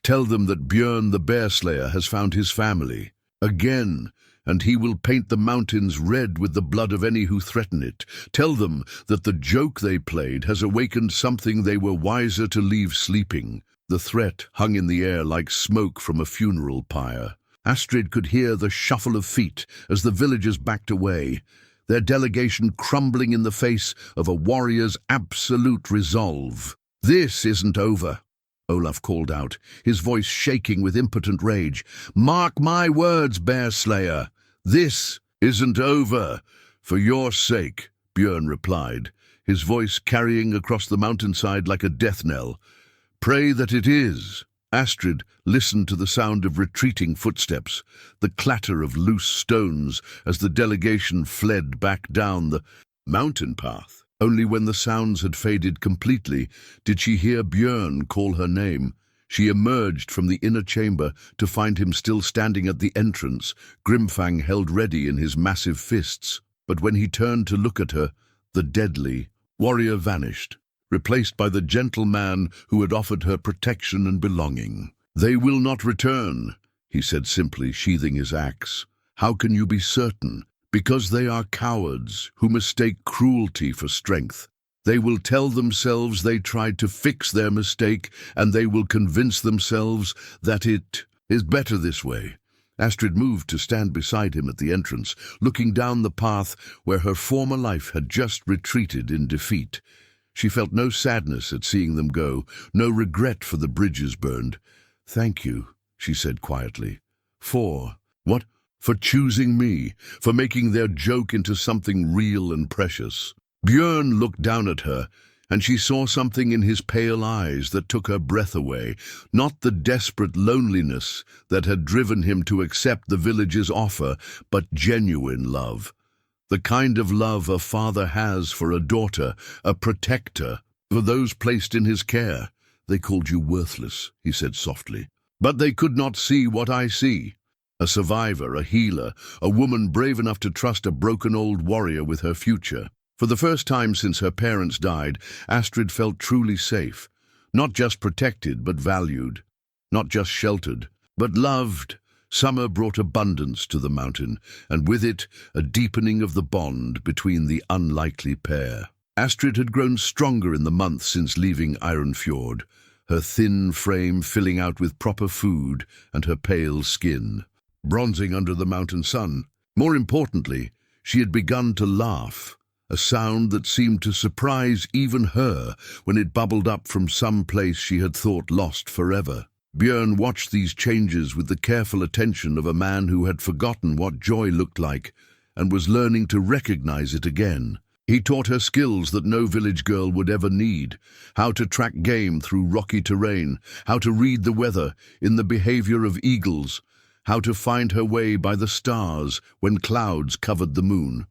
"Tell them that Björn the Bear-Slayer has found his family again, and he will paint the mountains red with the blood of any who threaten it. Tell them that the joke they played has awakened something they were wiser to leave sleeping." The threat hung in the air like smoke from a funeral pyre. Astrid could hear the shuffle of feet as the villagers backed away, their delegation crumbling in the face of a warrior's absolute resolve. "This isn't over," Olaf called out, his voice shaking with impotent rage. "Mark my words, Bear-Slayer. This isn't over. For your sake," Björn replied, his voice carrying across the mountainside like a death knell. "Pray that it is." Astrid listened to the sound of retreating footsteps, the clatter of loose stones as the delegation fled back down the mountain path. Only when the sounds had faded completely did she hear Björn call her name. She emerged from the inner chamber to find him still standing at the entrance, Grimfang held ready in his massive fists. But when he turned to look at her, the deadly warrior vanished, replaced by the gentle man who had offered her protection and belonging. "They will not return," he said simply, sheathing his axe. "How can you be certain?" "Because they are cowards who mistake cruelty for strength. They will tell themselves they tried to fix their mistake, and they will convince themselves that it is better this way." Astrid moved to stand beside him at the entrance, looking down the path where her former life had just retreated in defeat. She felt no sadness at seeing them go, no regret for the bridges burned. "Thank you," she said quietly. "For what?" "For choosing me, for making their joke into something real and precious." Björn looked down at her, and she saw something in his pale eyes that took her breath away, not the desperate loneliness that had driven him to accept the village's offer, but genuine love. The kind of love a father has for a daughter, a protector, for those placed in his care. "They called you worthless," he said softly, "but they could not see what I see. A survivor, a healer, a woman brave enough to trust a broken old warrior with her future." For the first time since her parents died, Astrid felt truly safe. Not just protected, but valued. Not just sheltered, but loved. Summer brought abundance to the mountain, and with it, a deepening of the bond between the unlikely pair. Astrid had grown stronger in the months since leaving Ironfjord, her thin frame filling out with proper food and her pale skin bronzing under the mountain sun. More importantly, she had begun to laugh, a sound that seemed to surprise even her when it bubbled up from some place she had thought lost forever. Björn watched these changes with the careful attention of a man who had forgotten what joy looked like and was learning to recognize it again. He taught her skills that no village girl would ever need: how to track game through rocky terrain, how to read the weather in the behavior of eagles, how to find her way by the stars when clouds covered the moon.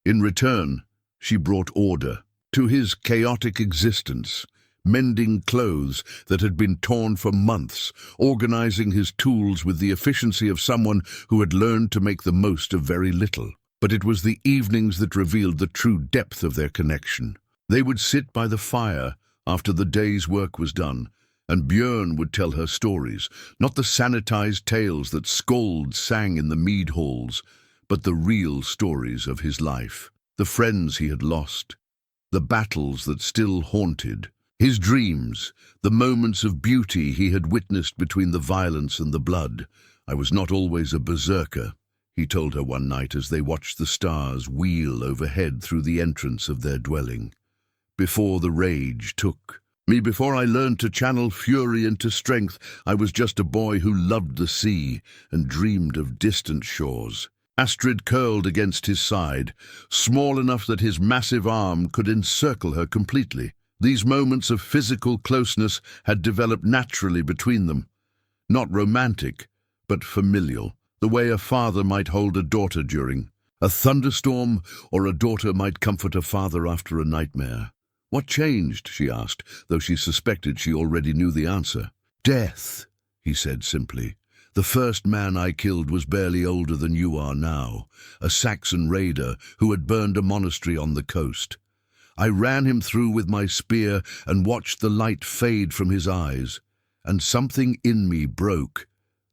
In return, she brought order to his chaotic existence, mending clothes that had been torn for months, organizing his tools with the efficiency of someone who had learned to make the most of very little. But it was the evenings that revealed the true depth of their connection. They would sit by the fire after the day's work was done, and Björn would tell her stories, not the sanitized tales that scolds sang in the mead halls, but the real stories of his life, the friends he had lost, the battles that still haunted, his dreams, the moments of beauty he had witnessed between the violence and the blood. "I was not always a berserker," he told her one night as they watched the stars wheel overhead through the entrance of their dwelling. before the rage took me. Before I learned to channel fury into strength, I was just a boy who loved the sea and dreamed of distant shores. Astrid curled against his side, small enough that his massive arm could encircle her completely. These moments of physical closeness had developed naturally between them. Not romantic, but familial, the way a father might hold a daughter during a thunderstorm, or a daughter might comfort a father after a nightmare. "What changed?" she asked, though she suspected she already knew the answer. "Death," he said simply. "The first man I killed was barely older than you are now, a Saxon raider who had burned a monastery on the coast. I ran him through with my spear and watched the light fade from his eyes, and something in me broke.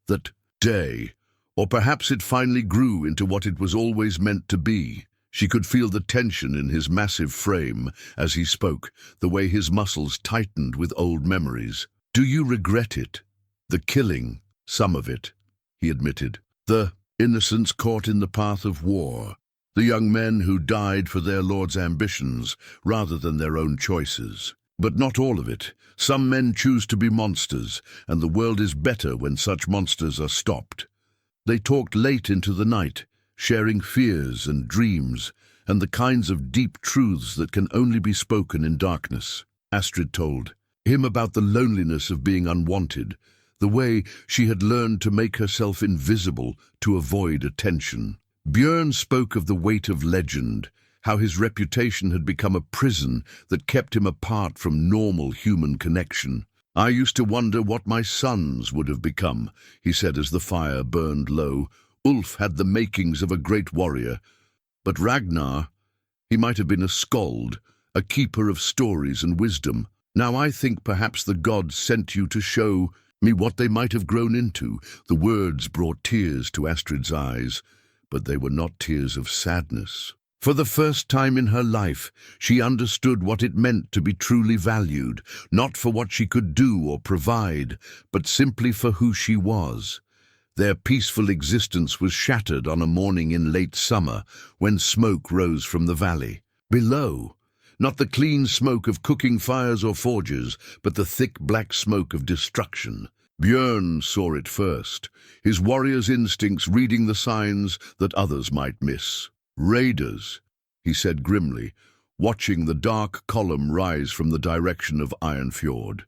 That day, or perhaps it finally grew into what it was always meant to be." She could feel the tension in his massive frame as he spoke, the way his muscles tightened with old memories. "Do you regret it?" "The killing, some of it," he admitted. "The innocents caught in the path of war. The young men who died for their lord's ambitions rather than their own choices. But not all of it. Some men choose to be monsters, and the world is better when such monsters are stopped." They talked late into the night, sharing fears and dreams, and the kinds of deep truths that can only be spoken in darkness. Astrid told him about the loneliness of being unwanted, the way she had learned to make herself invisible to avoid attention. Björn spoke of the weight of legend, how his reputation had become a prison that kept him apart from normal human connection. "I used to wonder what my sons would have become," he said as the fire burned low. "Ulf had the makings of a great warrior, but Ragnar, he might have been a skald, a keeper of stories and wisdom. Now I think perhaps the gods sent you to show me what they might have grown into." The words brought tears to Astrid's eyes, but they were not tears of sadness. For the first time in her life, she understood what it meant to be truly valued, not for what she could do or provide, but simply for who she was. Their peaceful existence was shattered on a morning in late summer when smoke rose from the valley. Below, not the clean smoke of cooking fires or forges, but the thick black smoke of destruction. Björn saw it first, his warrior's instincts reading the signs that others might miss. "Raiders," he said grimly, watching the dark column rise from the direction of Ironfjord.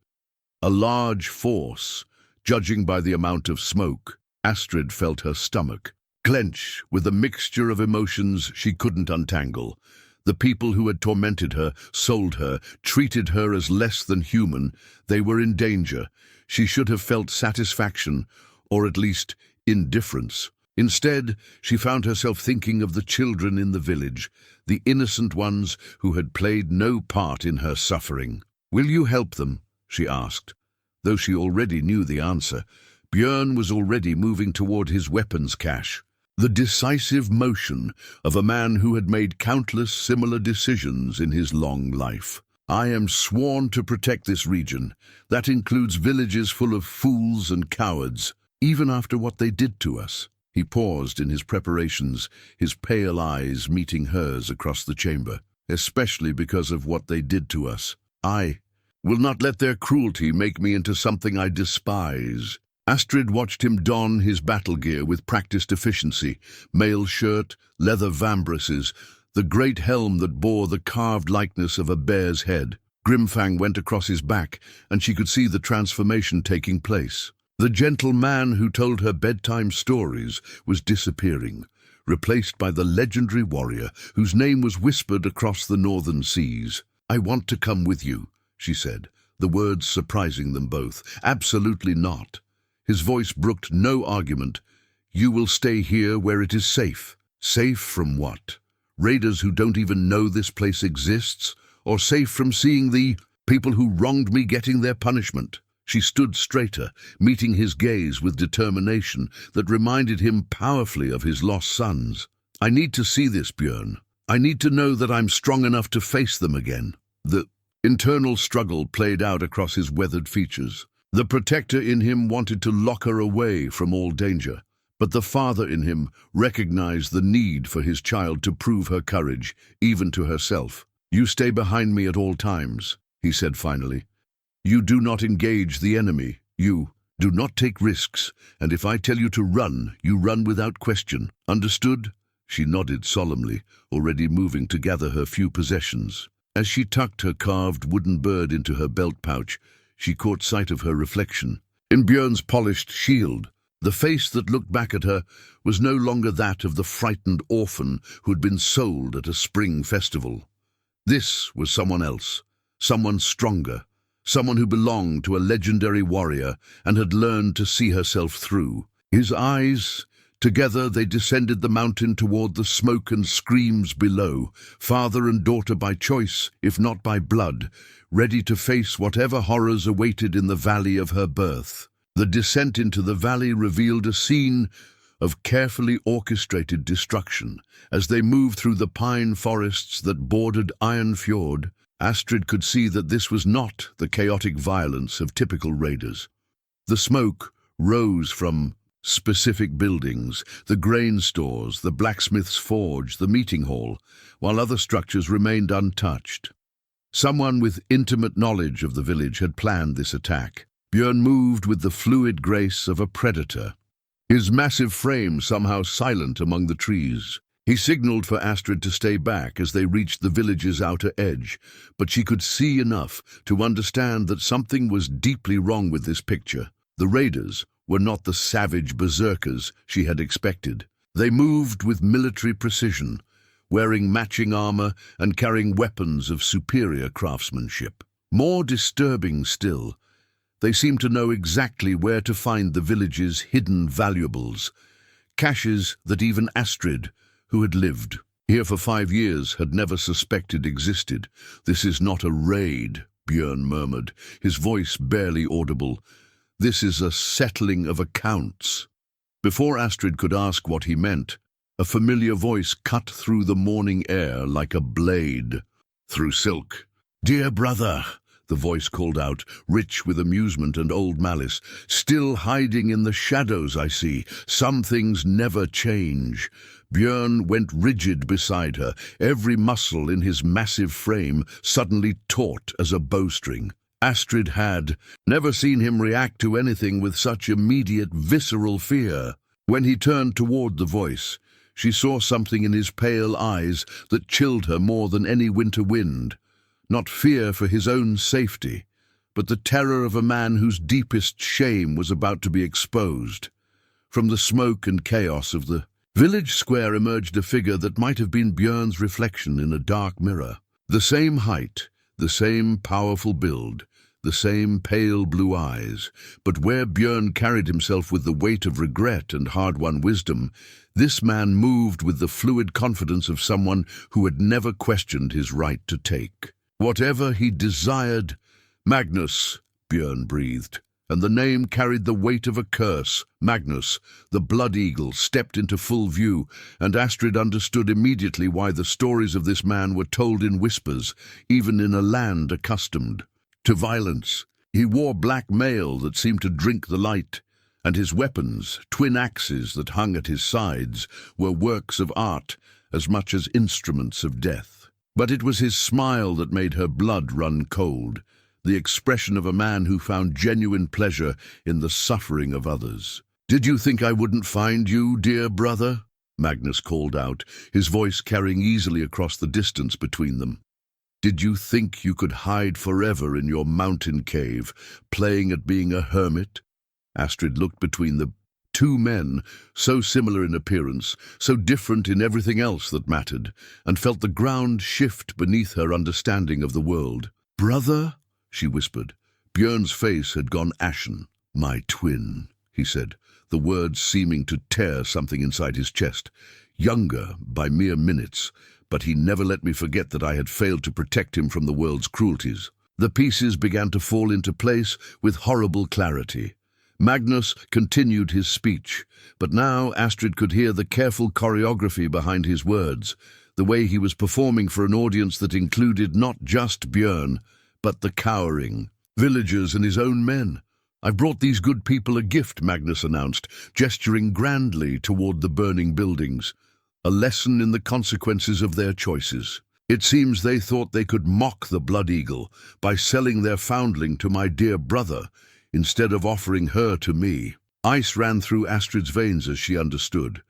A large force, judging by the amount of smoke. Astrid felt her stomach clench with a mixture of emotions she couldn't untangle. The people who had tormented her, sold her, treated her as less than human, they were in danger. She should have felt satisfaction, or at least indifference. Instead, she found herself thinking of the children in the village, the innocent ones who had played no part in her suffering. "Will you help them?" she asked. Though she already knew the answer, Björn was already moving toward his weapons cache, the decisive motion of a man who had made countless similar decisions in his long life. "I am sworn to protect this region. That includes villages full of fools and cowards, even after what they did to us." He paused in his preparations, his pale eyes meeting hers across the chamber. "Especially because of what they did to us. I will not let their cruelty make me into something I despise." Astrid watched him don his battle gear with practiced efficiency, mail shirt, leather vambraces, the great helm that bore the carved likeness of a bear's head. Grimfang went across his back, and she could see the transformation taking place. The gentle man who told her bedtime stories was disappearing, replaced by the legendary warrior whose name was whispered across the northern seas. "I want to come with you," she said, the words surprising them both. "Absolutely not." His voice brooked no argument. "You will stay here where it is safe." Safe from what? Raiders who don't even know this place exists? Or safe from seeing the people who wronged me getting their punishment? She stood straighter, meeting his gaze with determination that reminded him powerfully of his lost sons. "I need to see this, Björn. I need to know that I'm strong enough to face them again." The internal struggle played out across his weathered features. The protector in him wanted to lock her away from all danger, but the father in him recognized the need for his child to prove her courage, even to herself. "You stay behind me at all times," he said finally. "You do not engage the enemy. You do not take risks, and if I tell you to run, you run without question. Understood?" She nodded solemnly, already moving to gather her few possessions. As she tucked her carved wooden bird into her belt pouch, she caught sight of her reflection. In Björn's polished shield, the face that looked back at her was no longer that of the frightened orphan who had been sold at a spring festival. This was someone else, someone stronger, someone who belonged to a legendary warrior and had learned to see herself through. His eyes, together they descended the mountain toward the smoke and screams below, father and daughter by choice, if not by blood, ready to face whatever horrors awaited in the valley of her birth. The descent into the valley revealed a scene of carefully orchestrated destruction. As they moved through the pine forests that bordered Ironfjord, Astrid could see that this was not the chaotic violence of typical raiders. The smoke rose from specific buildings, the grain stores, the blacksmith's forge, the meeting hall, while other structures remained untouched. Someone with intimate knowledge of the village had planned this attack. Björn moved with the fluid grace of a predator, his massive frame somehow silent among the trees. He signaled for Astrid to stay back as they reached the village's outer edge, but she could see enough to understand that something was deeply wrong with this picture. The raiders were not the savage berserkers she had expected. They moved with military precision, wearing matching armor and carrying weapons of superior craftsmanship. More disturbing still, they seemed to know exactly where to find the village's hidden valuables, caches that even Astrid, who had lived here for 5 years, had never suspected existed. "This is not a raid," Björn murmured, his voice barely audible. "This is a settling of accounts." Before Astrid could ask what he meant, a familiar voice cut through the morning air like a blade through silk. "Dear brother," the voice called out, rich with amusement and old malice. "Still hiding in the shadows, I see. Some things never change." Björn went rigid beside her, every muscle in his massive frame suddenly taut as a bowstring. Astrid had never seen him react to anything with such immediate, visceral fear. When he turned toward the voice, she saw something in his pale eyes that chilled her more than any winter wind. Not fear for his own safety, but the terror of a man whose deepest shame was about to be exposed. From the smoke and chaos of the village square emerged a figure that might have been Björn's reflection in a dark mirror. The same height, the same powerful build, the same pale blue eyes, but where Björn carried himself with the weight of regret and hard-won wisdom, this man moved with the fluid confidence of someone who had never questioned his right to take whatever he desired. "Magnus," Björn breathed, and the name carried the weight of a curse. Magnus, the blood eagle, stepped into full view, and Astrid understood immediately why the stories of this man were told in whispers, even in a land accustomed to violence. He wore black mail that seemed to drink the light, and his weapons, twin axes that hung at his sides, were works of art as much as instruments of death. But it was his smile that made her blood run cold, the expression of a man who found genuine pleasure in the suffering of others. "Did you think I wouldn't find you, dear brother?" Magnus called out, his voice carrying easily across the distance between them. "Did you think you could hide forever in your mountain cave, playing at being a hermit?" Astrid looked between the two men, so similar in appearance, so different in everything else that mattered, and felt the ground shift beneath her understanding of the world. "Brother?" she whispered. Björn's face had gone ashen. "My twin," he said, the words seeming to tear something inside his chest. "Younger by mere minutes, but he never let me forget that I had failed to protect him from the world's cruelties." The pieces began to fall into place with horrible clarity. Magnus continued his speech, but now Astrid could hear the careful choreography behind his words, the way he was performing for an audience that included not just Björn, but the cowering villagers and his own men. "I've brought these good people a gift," Magnus announced, gesturing grandly toward the burning buildings. "A lesson in the consequences of their choices." It seems they thought they could mock the Blood Eagle by selling their foundling to my dear brother, instead of offering her to me. Ice ran through Astrid's veins as she understood.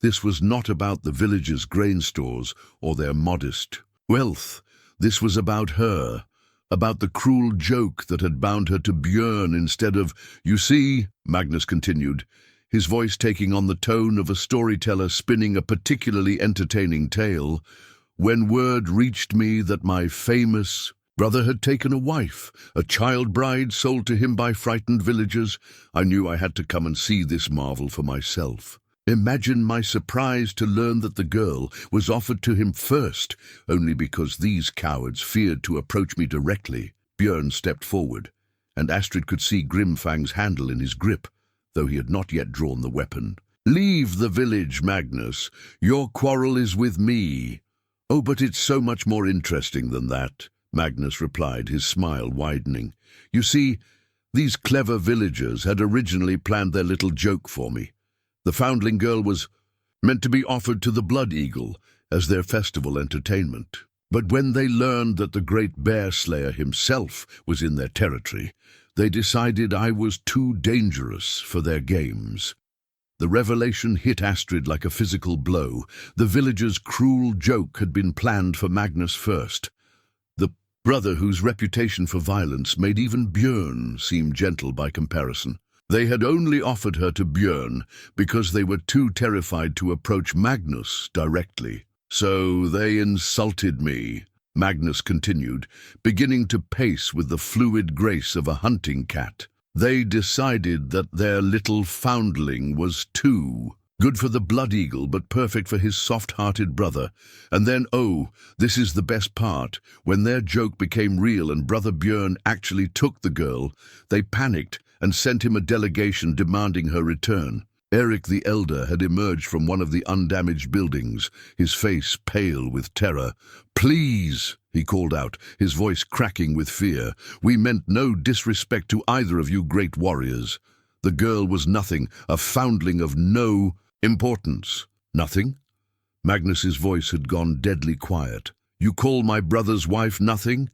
This was not about the village's grain stores or their modest wealth. This was about her, about the cruel joke that had bound her to Björn instead of, "You see," Magnus continued, his voice taking on the tone of a storyteller spinning a particularly entertaining tale, "when word reached me that my famous brother had taken a wife, a child bride sold to him by frightened villagers, I knew I had to come and see this marvel for myself. Imagine my surprise to learn that the girl was offered to him first, only because these cowards feared to approach me directly." Björn stepped forward, and Astrid could see Grimfang's handle in his grip, though he had not yet drawn the weapon. "Leave the village, Magnus. Your quarrel is with me." "Oh, but it's so much more interesting than that," Magnus replied, his smile widening. "You see, these clever villagers had originally planned their little joke for me. The foundling girl was meant to be offered to the Blood Eagle as their festival entertainment. But when they learned that the great Bear-Slayer himself was in their territory, they decided I was too dangerous for their games. The revelation hit Astrid like a physical blow. The villagers' cruel joke had been planned for Magnus first. The brother whose reputation for violence made even Björn seem gentle by comparison. They had only offered her to Björn because they were too terrified to approach Magnus directly. "So they insulted me," Magnus continued, beginning to pace with the fluid grace of a hunting cat. "They decided that their little foundling was too good for the Blood Eagle but perfect for his soft-hearted brother. And then, oh, this is the best part, when their joke became real and brother Björn actually took the girl, they panicked and sent him a delegation demanding her return. Eric the Elder had emerged from one of the undamaged buildings, his face pale with terror. "Please," he called out, his voice cracking with fear, "we meant no disrespect to either of you great warriors. The girl was nothing, a foundling of no importance." "Nothing?" Magnus's voice had gone deadly quiet. "You call my brother's wife nothing?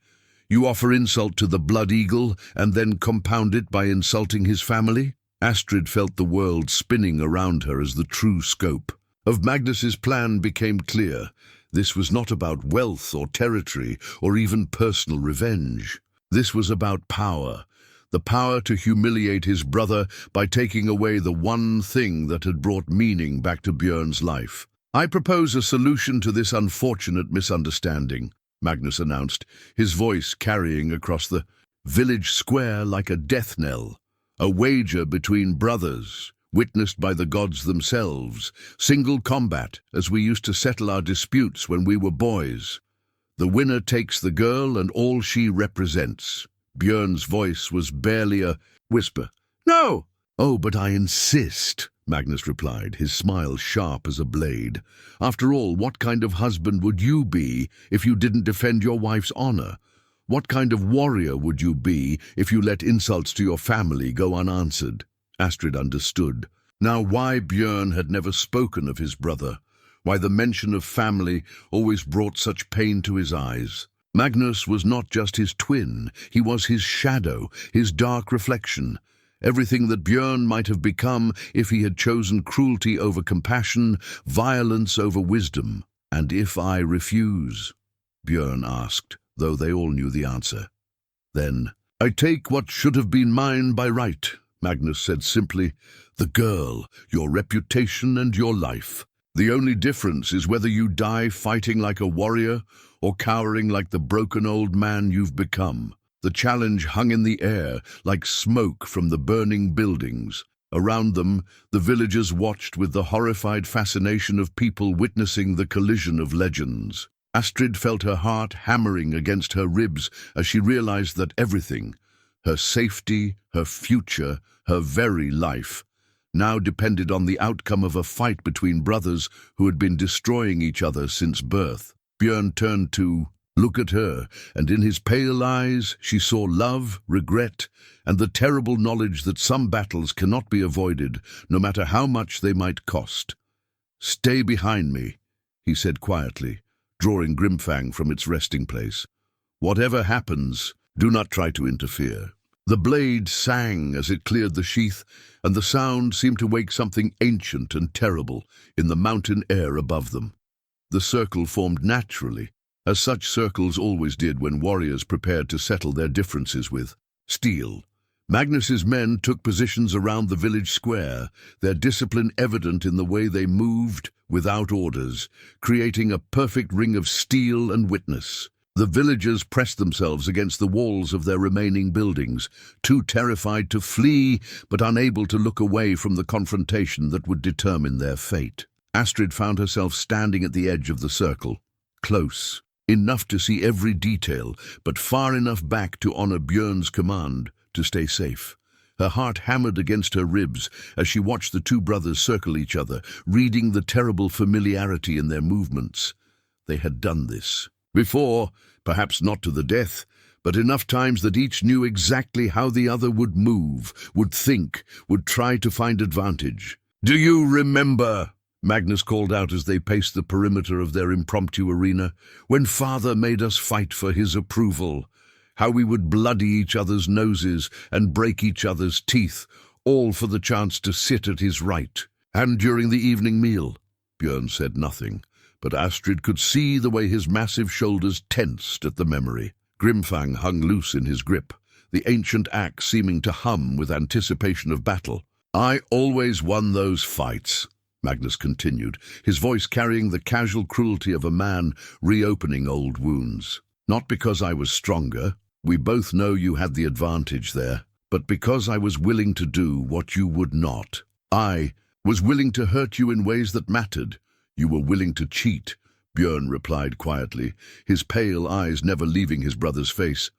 You offer insult to the Blood Eagle and then compound it by insulting his family?" Astrid felt the world spinning around her as the true scope of Magnus's plan became clear. This was not about wealth or territory or even personal revenge. This was about power, the power to humiliate his brother by taking away the one thing that had brought meaning back to Björn's life. "I propose a solution to this unfortunate misunderstanding," Magnus announced, his voice carrying across the village square like a death knell. "A wager between brothers, witnessed by the gods themselves, single combat, as we used to settle our disputes when we were boys. The winner takes the girl and all she represents." Björn's voice was barely a whisper. "No!" "Oh, but I insist," Magnus replied, his smile sharp as a blade. "After all, what kind of husband would you be if you didn't defend your wife's honor? What kind of warrior would you be if you let insults to your family go unanswered?" Astrid understood. Now why Björn had never spoken of his brother, why the mention of family always brought such pain to his eyes. Magnus was not just his twin, he was his shadow, his dark reflection. Everything that Björn might have become if he had chosen cruelty over compassion, violence over wisdom. "And if I refuse?" Björn asked, though they all knew the answer. Then, "I take what should have been mine by right," Magnus said simply. "The girl, your reputation and your life. The only difference is whether you die fighting like a warrior or cowering like the broken old man you've become." The challenge hung in the air like smoke from the burning buildings. Around them, the villagers watched with the horrified fascination of people witnessing the collision of legends. Astrid felt her heart hammering against her ribs as she realized that everything, her safety, her future, her very life, now depended on the outcome of a fight between brothers who had been destroying each other since birth. Björn turned to look at her, and in his pale eyes she saw love, regret, and the terrible knowledge that some battles cannot be avoided, no matter how much they might cost. "Stay behind me," he said quietly. drawing Grimfang from its resting place. "Whatever happens, do not try to interfere." The blade sang as it cleared the sheath, and the sound seemed to wake something ancient and terrible in the mountain air above them. The circle formed naturally, as such circles always did when warriors prepared to settle their differences with steel. Magnus's men took positions around the village square, their discipline evident in the way they moved without orders, creating a perfect ring of steel and witness. The villagers pressed themselves against the walls of their remaining buildings, too terrified to flee but unable to look away from the confrontation that would determine their fate. Astrid found herself standing at the edge of the circle, close, enough to see every detail, but far enough back to honor Björn's command to stay safe. Her heart hammered against her ribs as she watched the two brothers circle each other, reading the terrible familiarity in their movements. They had done this before, perhaps not to the death, but enough times that each knew exactly how the other would move, would think, would try to find advantage. "Do you remember," Magnus called out as they paced the perimeter of their impromptu arena, "when Father made us fight for his approval? How we would bloody each other's noses and break each other's teeth, all for the chance to sit at his right. And during the evening meal?" Björn said nothing, but Astrid could see the way his massive shoulders tensed at the memory. Grimfang hung loose in his grip, the ancient axe seeming to hum with anticipation of battle. "I always won those fights," Magnus continued, his voice carrying the casual cruelty of a man reopening old wounds. "Not because I was stronger, we both know you had the advantage there, but because I was willing to do what you would not. I was willing to hurt you in ways that mattered. You were willing to cheat," Björn replied quietly, his pale eyes never leaving his brother's face.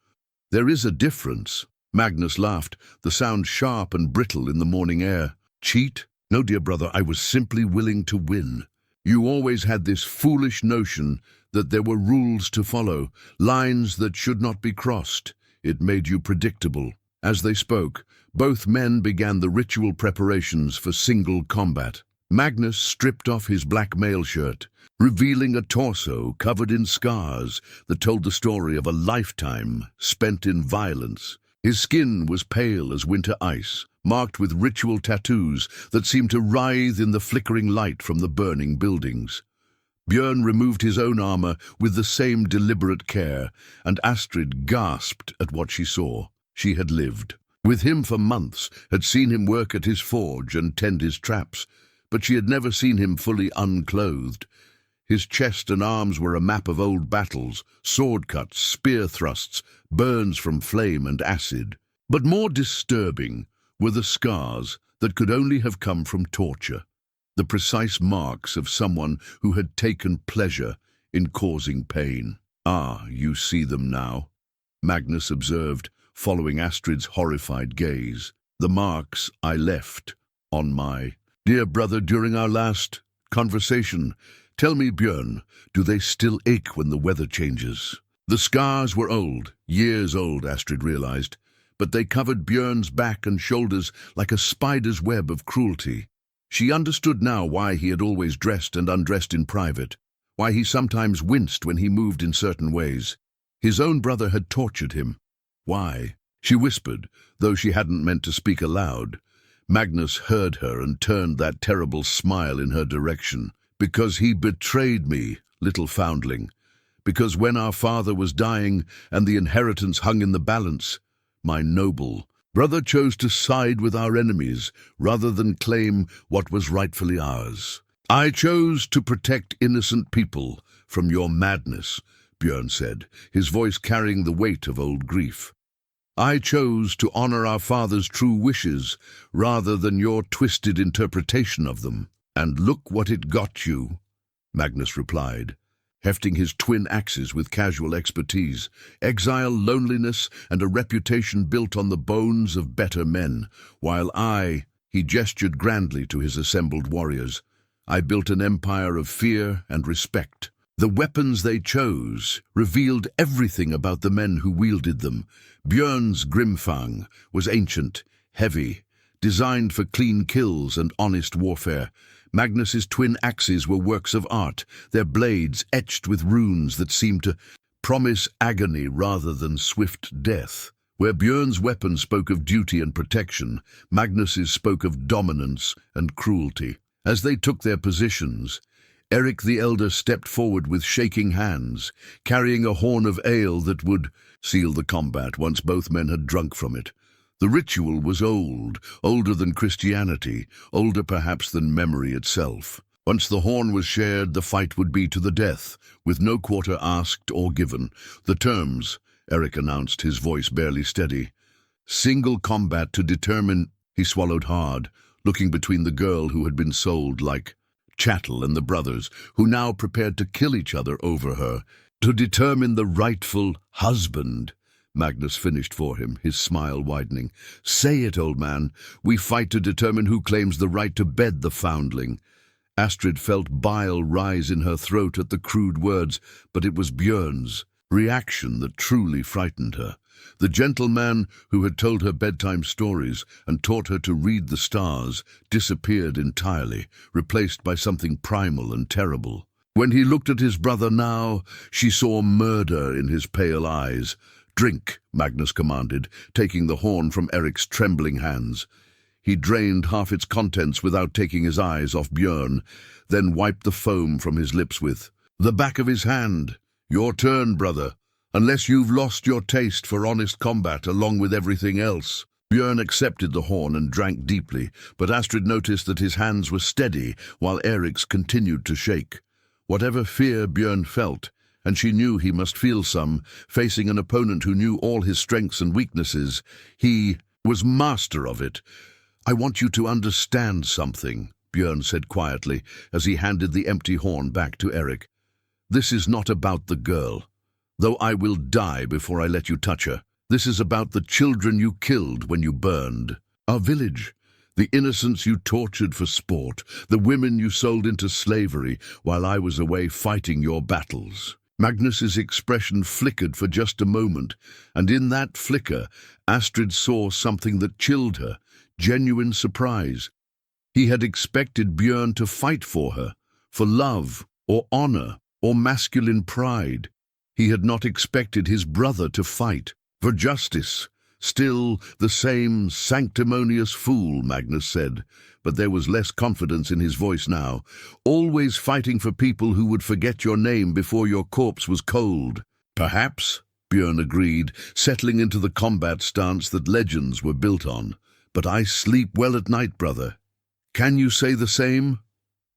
"There is a difference." Magnus laughed, the sound sharp and brittle in the morning air. "Cheat? No, dear brother, I was simply willing to win. You always had this foolish notion that there were rules to follow, lines that should not be crossed. It made you predictable." As they spoke, both men began the ritual preparations for single combat. Magnus stripped off his black mail shirt, revealing a torso covered in scars that told the story of a lifetime spent in violence. His skin was pale as winter ice, marked with ritual tattoos that seemed to writhe in the flickering light from the burning buildings. Björn removed his own armor with the same deliberate care, and Astrid gasped at what she saw. She had lived with him for months, had seen him work at his forge and tend his traps, but she had never seen him fully unclothed. His chest and arms were a map of old battles, sword cuts, spear thrusts, burns from flame and acid. But more disturbing were the scars that could only have come from torture, the precise marks of someone who had taken pleasure in causing pain. "Ah, you see them now," Magnus observed, following Astrid's horrified gaze. "The marks I left on my dear brother during our last conversation. Tell me, Björn, do they still ache when the weather changes?" The scars were old, years old, Astrid realized, but they covered Björn's back and shoulders like a spider's web of cruelty. She understood now why he had always dressed and undressed in private, why he sometimes winced when he moved in certain ways. His own brother had tortured him. Why? She whispered, though she hadn't meant to speak aloud. Magnus heard her and turned that terrible smile in her direction. "Because he betrayed me, little foundling. Because when our father was dying and the inheritance hung in the balance, my noble brother chose to side with our enemies rather than claim what was rightfully ours. I chose to protect innocent people from your madness," Björn said, his voice carrying the weight of old grief. "I chose to honor our father's true wishes rather than your twisted interpretation of them. And look what it got you," Magnus replied, hefting his twin axes with casual expertise. "Exile, loneliness, and a reputation built on the bones of better men, while he gestured grandly to his assembled warriors, I built an empire of fear and respect. The weapons they chose revealed everything about the men who wielded them. Björn's Grimfang was ancient, heavy, designed for clean kills and honest warfare. Magnus's twin axes were works of art, their blades etched with runes that seemed to promise agony rather than swift death. Where Björn's weapon spoke of duty and protection, Magnus's spoke of dominance and cruelty. As they took their positions, Eric the Elder stepped forward with shaking hands, carrying a horn of ale that would seal the combat once both men had drunk from it. The ritual was old, older than Christianity, older perhaps than memory itself. Once the horn was shared, the fight would be to the death, with no quarter asked or given. The terms, Eric announced, his voice barely steady. Single combat to determine. He swallowed hard, looking between the girl who had been sold like chattel and the brothers, who now prepared to kill each other over her. To determine the rightful husband. Magnus finished for him, his smile widening. Say it, old man. We fight to determine who claims the right to bed the foundling. Astrid felt bile rise in her throat at the crude words, but it was Björn's reaction that truly frightened her. The gentleman who had told her bedtime stories and taught her to read the stars disappeared entirely, replaced by something primal and terrible. When he looked at his brother now, she saw murder in his pale eyes. Drink, Magnus commanded, taking the horn from Eric's trembling hands. He drained half its contents without taking his eyes off Björn, then wiped the foam from his lips with the back of his hand. Your turn, brother, unless you've lost your taste for honest combat along with everything else. Björn accepted the horn and drank deeply, but Astrid noticed that his hands were steady while Eric's continued to shake. Whatever fear Björn felt, and she knew he must feel some, facing an opponent who knew all his strengths and weaknesses, he was master of it. I want you to understand something, Björn said quietly as he handed the empty horn back to Eric. This is not about the girl, though I will die before I let you touch her. This is about the children you killed when you burned our village, the innocents you tortured for sport, the women you sold into slavery while I was away fighting your battles. Magnus's expression flickered for just a moment, and in that flicker, Astrid saw something that chilled her, genuine surprise. He had expected Björn to fight for her, for love, or honor, or masculine pride. He had not expected his brother to fight for justice. Still the same sanctimonious fool, Magnus said, but there was less confidence in his voice now. Always fighting for people who would forget your name before your corpse was cold. Perhaps, Björn agreed, settling into the combat stance that legends were built on. But I sleep well at night, brother. Can you say the same?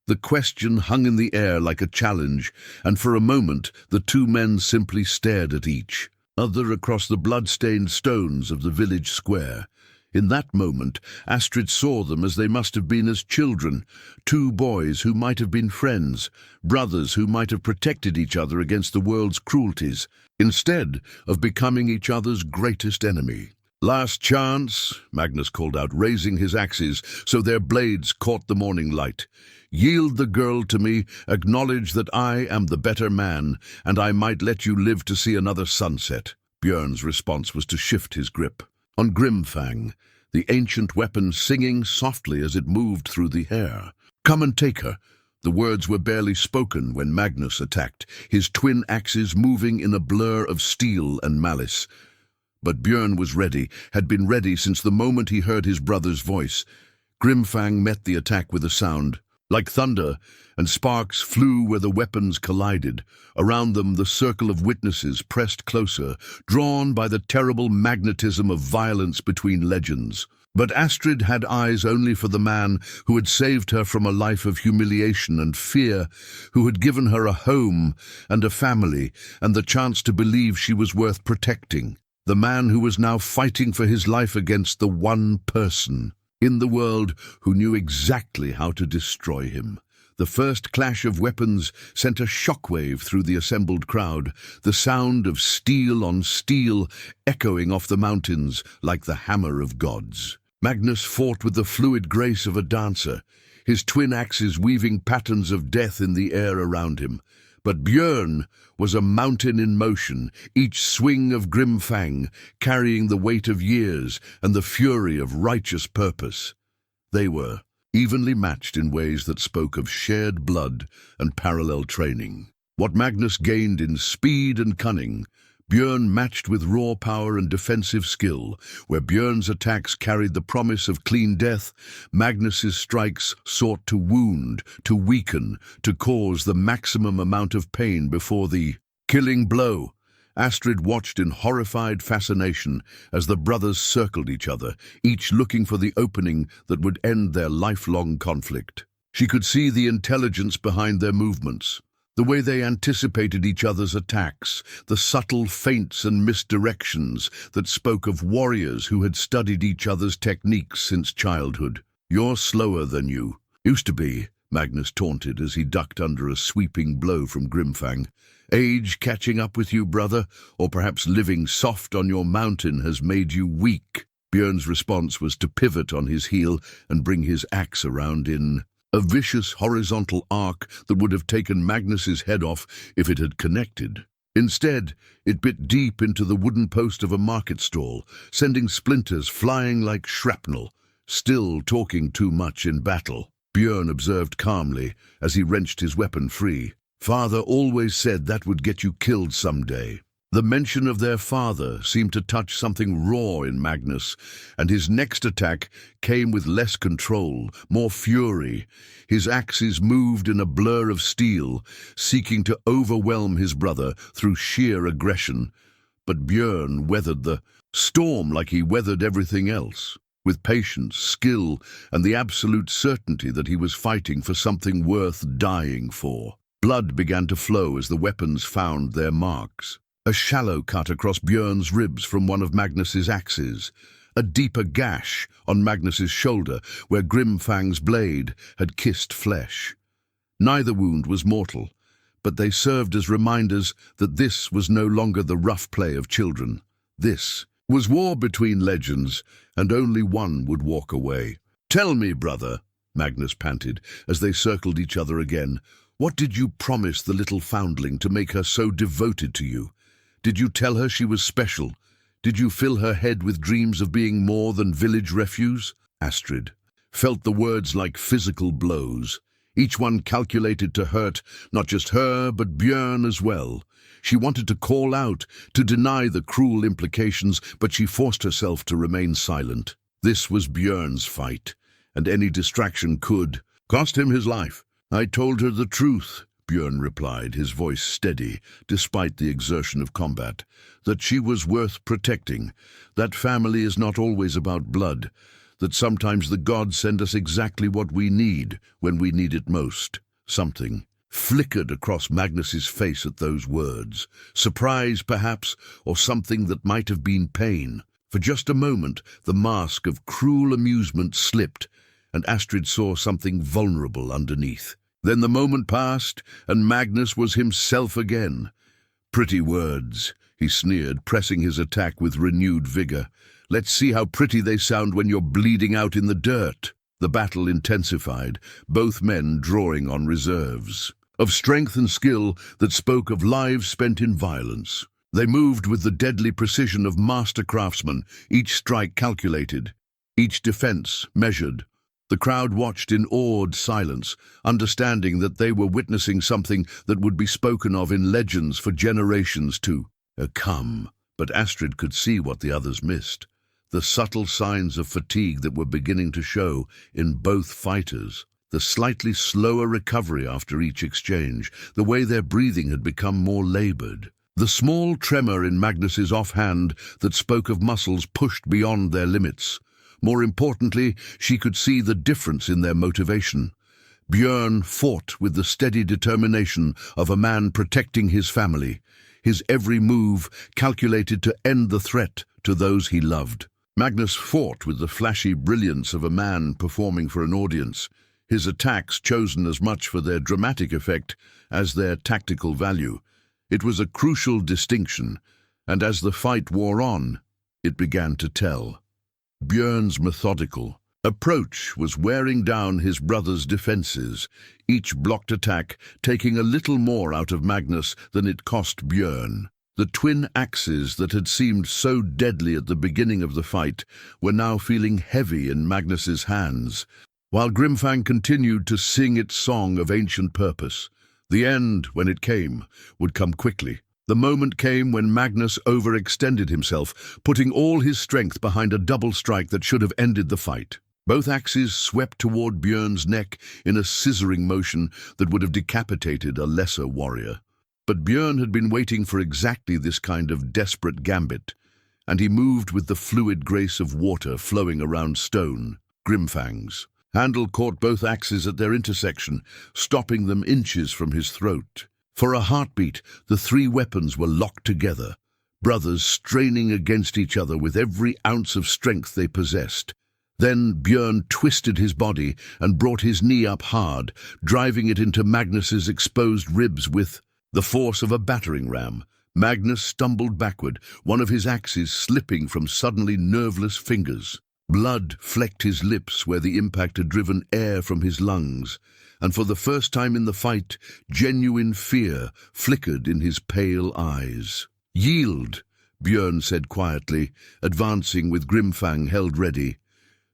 The question hung in the air like a challenge, and for a moment the two men simply stared at each other across the blood-stained stones of the village square. In that moment, Astrid saw them as they must have been as children, two boys who might have been friends, brothers who might have protected each other against the world's cruelties, instead of becoming each other's greatest enemy. Last chance, Magnus called out, raising his axes so their blades caught the morning light. Yield the girl to me, acknowledge that I am the better man, and I might let you live to see another sunset. Björn's response was to shift his grip on Grimfang, the ancient weapon singing softly as it moved through the air. Come and take her. The words were barely spoken when Magnus attacked, his twin axes moving in a blur of steel and malice. But Björn was ready, had been ready since the moment he heard his brother's voice. Grimfang met the attack with a sound like thunder, and sparks flew where the weapons collided. Around them, the circle of witnesses pressed closer, drawn by the terrible magnetism of violence between legends. But Astrid had eyes only for the man who had saved her from a life of humiliation and fear, who had given her a home and a family and the chance to believe she was worth protecting. The man who was now fighting for his life against the one person in the world who knew exactly how to destroy him. The first clash of weapons sent a shockwave through the assembled crowd, the sound of steel on steel echoing off the mountains like the hammer of gods. Magnus fought with the fluid grace of a dancer, his twin axes weaving patterns of death in the air around him. But Björn was a mountain in motion, each swing of Grimfang carrying the weight of years and the fury of righteous purpose. They were evenly matched in ways that spoke of shared blood and parallel training. What Magnus gained in speed and cunning, Björn matched with raw power and defensive skill. Where Björn's attacks carried the promise of clean death, Magnus's strikes sought to wound, to weaken, to cause the maximum amount of pain before the killing blow. Astrid watched in horrified fascination as the brothers circled each other, each looking for the opening that would end their lifelong conflict. She could see the intelligence behind their movements, the way they anticipated each other's attacks, the subtle feints and misdirections that spoke of warriors who had studied each other's techniques since childhood. "You're slower than you used to be," Magnus taunted as he ducked under a sweeping blow from Grimfang. "Age catching up with you, brother, or perhaps living soft on your mountain has made you weak." Björn's response was to pivot on his heel and bring his axe around in a vicious horizontal arc that would have taken Magnus's head off if it had connected. Instead, it bit deep into the wooden post of a market stall, sending splinters flying like shrapnel. Still talking too much in battle, Björn observed calmly as he wrenched his weapon free. "Father always said that would get you killed someday." The mention of their father seemed to touch something raw in Magnus, and his next attack came with less control, more fury. His axes moved in a blur of steel, seeking to overwhelm his brother through sheer aggression. But Björn weathered the storm like he weathered everything else, with patience, skill, and the absolute certainty that he was fighting for something worth dying for. Blood began to flow as the weapons found their marks. A shallow cut across Björn's ribs from one of Magnus's axes, a deeper gash on Magnus's shoulder where Grimfang's blade had kissed flesh. Neither wound was mortal, but they served as reminders that this was no longer the rough play of children. This was war between legends, and only one would walk away. "Tell me, brother," Magnus panted as they circled each other again, "what did you promise the little foundling to make her so devoted to you? Did you tell her she was special? Did you fill her head with dreams of being more than village refuse?" Astrid felt the words like physical blows, each one calculated to hurt not just her but Björn as well. She wanted to call out, to deny the cruel implications, but she forced herself to remain silent. This was Björn's fight, and any distraction could cost him his life. "I told her the truth," Björn replied, his voice steady despite the exertion of combat, "that she was worth protecting, that family is not always about blood, that sometimes the gods send us exactly what we need when we need it most." Something flickered across Magnus's face at those words, surprise perhaps, or something that might have been pain. For just a moment, the mask of cruel amusement slipped, and Astrid saw something vulnerable underneath. Then the moment passed, and Magnus was himself again. "Pretty words," he sneered, pressing his attack with renewed vigor. "Let's see how pretty they sound when you're bleeding out in the dirt." The battle intensified, both men drawing on reserves of strength and skill that spoke of lives spent in violence. They moved with the deadly precision of master craftsmen, each strike calculated, each defense measured. The crowd watched in awed silence, understanding that they were witnessing something that would be spoken of in legends for generations to come. But Astrid could see what the others missed, the subtle signs of fatigue that were beginning to show in both fighters, the slightly slower recovery after each exchange, the way their breathing had become more labored, the small tremor in Magnus's offhand that spoke of muscles pushed beyond their limits. More importantly, she could see the difference in their motivation. Björn fought with the steady determination of a man protecting his family, his every move calculated to end the threat to those he loved. Magnus fought with the flashy brilliance of a man performing for an audience, his attacks chosen as much for their dramatic effect as their tactical value. It was a crucial distinction, and as the fight wore on, it began to tell. Björn's methodical approach was wearing down his brother's defenses, each blocked attack taking a little more out of Magnus than it cost Björn. The twin axes that had seemed so deadly at the beginning of the fight were now feeling heavy in Magnus's hands. while Grimfang continued to sing its song of ancient purpose. The end, when it came, would come quickly. The moment came when Magnus overextended himself, putting all his strength behind a double strike that should have ended the fight. Both axes swept toward Björn's neck in a scissoring motion that would have decapitated a lesser warrior. But Björn had been waiting for exactly this kind of desperate gambit, and he moved with the fluid grace of water flowing around stone. Grimfang's handle caught both axes at their intersection, stopping them inches from his throat. For a heartbeat, the three weapons were locked together, brothers straining against each other with every ounce of strength they possessed. Then Björn twisted his body and brought his knee up hard, driving it into Magnus's exposed ribs with the force of a battering ram. Magnus stumbled backward, one of his axes slipping from suddenly nerveless fingers. Blood flecked his lips where the impact had driven air from his lungs, and for the first time in the fight, genuine fear flickered in his pale eyes. "Yield," Björn said quietly, advancing with Grimfang held ready.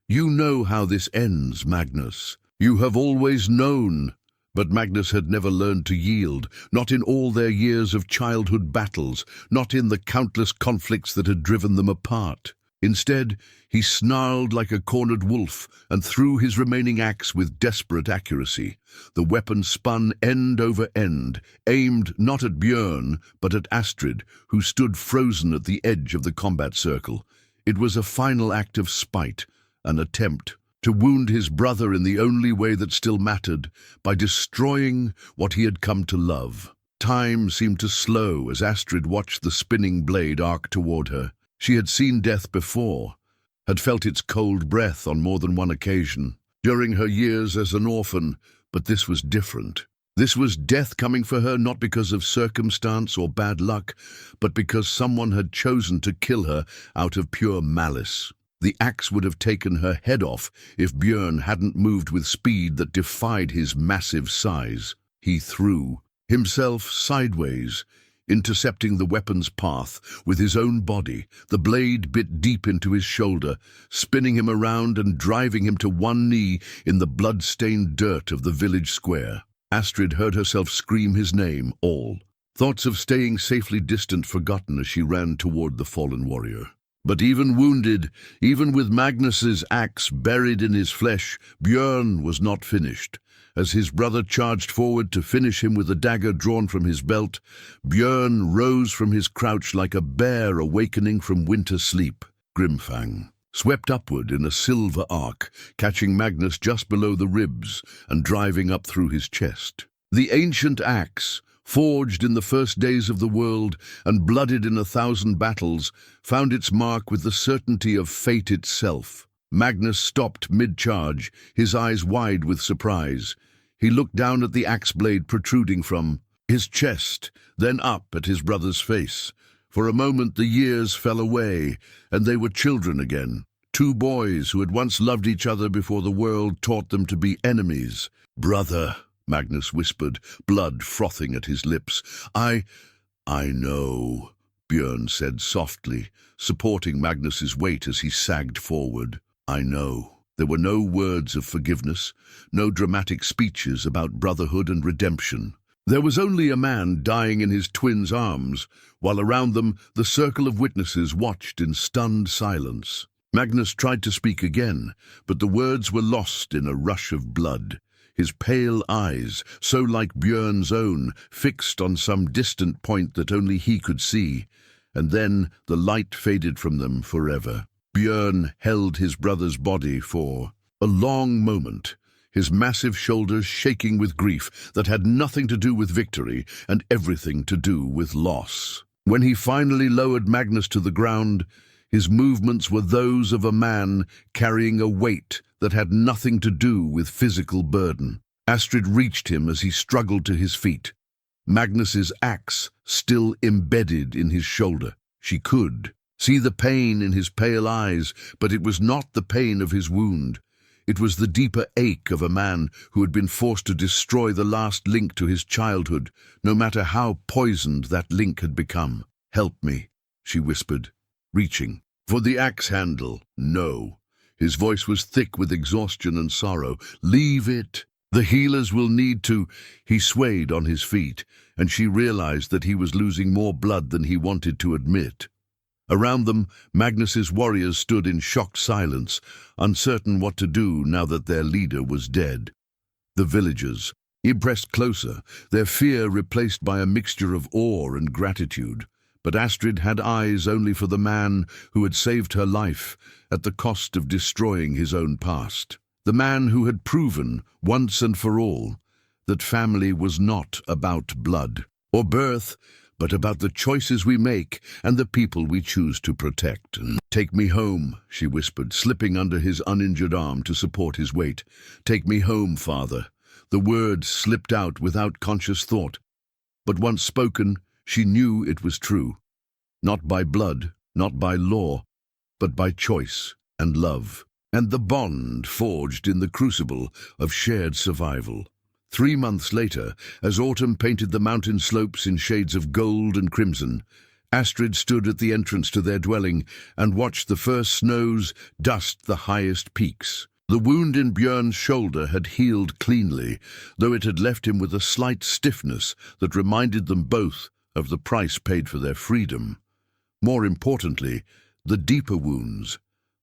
"You know how this ends, Magnus. You have always known." But Magnus had never learned to yield, not in all their years of childhood battles, not in the countless conflicts that had driven them apart. Instead, he snarled like a cornered wolf and threw his remaining axe with desperate accuracy. The weapon spun end over end, aimed not at Björn, but at Astrid, who stood frozen at the edge of the combat circle. It was a final act of spite, an attempt to wound his brother in the only way that still mattered, by destroying what he had come to love. Time seemed to slow as Astrid watched the spinning blade arc toward her. She had seen death before, had felt its cold breath on more than one occasion, during her years as an orphan, but this was different. This was death coming for her not because of circumstance or bad luck, but because someone had chosen to kill her out of pure malice. The axe would have taken her head off if Björn hadn't moved with speed that defied his massive size. He threw himself sideways, intercepting the weapon's path with his own body. The blade bit deep into his shoulder, spinning him around and driving him to one knee in the blood-stained dirt of the village square. Astrid heard herself scream his name, all. Thoughts of staying safely distant forgotten as she ran toward the fallen warrior. But even wounded, even with Magnus's axe buried in his flesh, Björn was not finished. As his brother charged forward to finish him with a dagger drawn from his belt, Björn rose from his crouch like a bear awakening from winter sleep. Grimfang swept upward in a silver arc, catching Magnus just below the ribs and driving up through his chest. The ancient axe, forged in the first days of the world and blooded in 1,000 battles, found its mark with the certainty of fate itself. Magnus stopped mid-charge, his eyes wide with surprise. He looked down at the axe blade protruding from his chest, then up at his brother's face. For a moment the years fell away, and they were children again. Two boys who had once loved each other before the world taught them to be enemies. "Brother," Magnus whispered, blood frothing at his lips. I know," Björn said softly, supporting Magnus's weight as he sagged forward. "I know." There were no words of forgiveness, no dramatic speeches about brotherhood and redemption. There was only a man dying in his twin's arms, while around them the circle of witnesses watched in stunned silence. Magnus tried to speak again, but the words were lost in a rush of blood. His pale eyes, so like Björn's own, fixed on some distant point that only he could see, and then the light faded from them forever. Björn held his brother's body for a long moment, his massive shoulders shaking with grief that had nothing to do with victory and everything to do with loss. When he finally lowered Magnus to the ground, his movements were those of a man carrying a weight that had nothing to do with physical burden. Astrid reached him as he struggled to his feet, Magnus's axe still embedded in his shoulder. She could see the pain in his pale eyes, but it was not the pain of his wound. It was the deeper ache of a man who had been forced to destroy the last link to his childhood, no matter how poisoned that link had become. "Help me," she whispered, reaching for the axe handle. No. His voice was thick with exhaustion and sorrow. "Leave it. The healers will need to—" He swayed on his feet, and she realized that he was losing more blood than he wanted to admit. Around them, Magnus's warriors stood in shocked silence, uncertain what to do now that their leader was dead. The villagers, pressed closer, their fear replaced by a mixture of awe and gratitude. But Astrid had eyes only for the man who had saved her life at the cost of destroying his own past. The man who had proven, once and for all, that family was not about blood or birth, but about the choices we make and the people we choose to protect. "Take me home," she whispered, slipping under his uninjured arm to support his weight. "Take me home, father." The words slipped out without conscious thought, but once spoken, she knew it was true. Not by blood, not by law, but by choice and love, and the bond forged in the crucible of shared survival. 3 months later, as autumn painted the mountain slopes in shades of gold and crimson, Astrid stood at the entrance to their dwelling and watched the first snows dust the highest peaks. The wound in Björn's shoulder had healed cleanly, though it had left him with a slight stiffness that reminded them both of the price paid for their freedom. More importantly, the deeper wounds,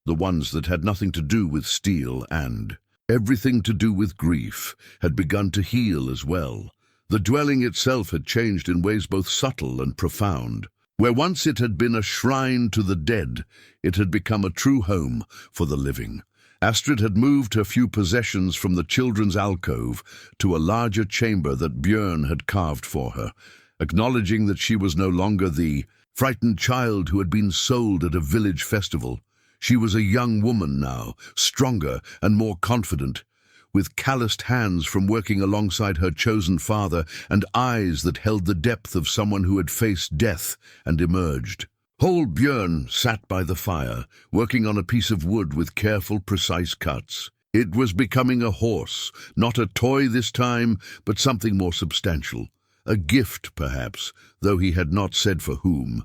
the ones that had nothing to do with steel and everything to do with grief, had begun to heal as well. The dwelling itself had changed in ways both subtle and profound. Where once it had been a shrine to the dead, it had become a true home for the living. Astrid had moved her few possessions from the children's alcove to a larger chamber that Björn had carved for her, acknowledging that she was no longer the frightened child who had been sold at a village festival. She was a young woman now, stronger and more confident, with calloused hands from working alongside her chosen father and eyes that held the depth of someone who had faced death and emerged. Old Björn sat by the fire, working on a piece of wood with careful, precise cuts. It was becoming a horse, not a toy this time, but something more substantial. A gift, perhaps, though he had not said for whom.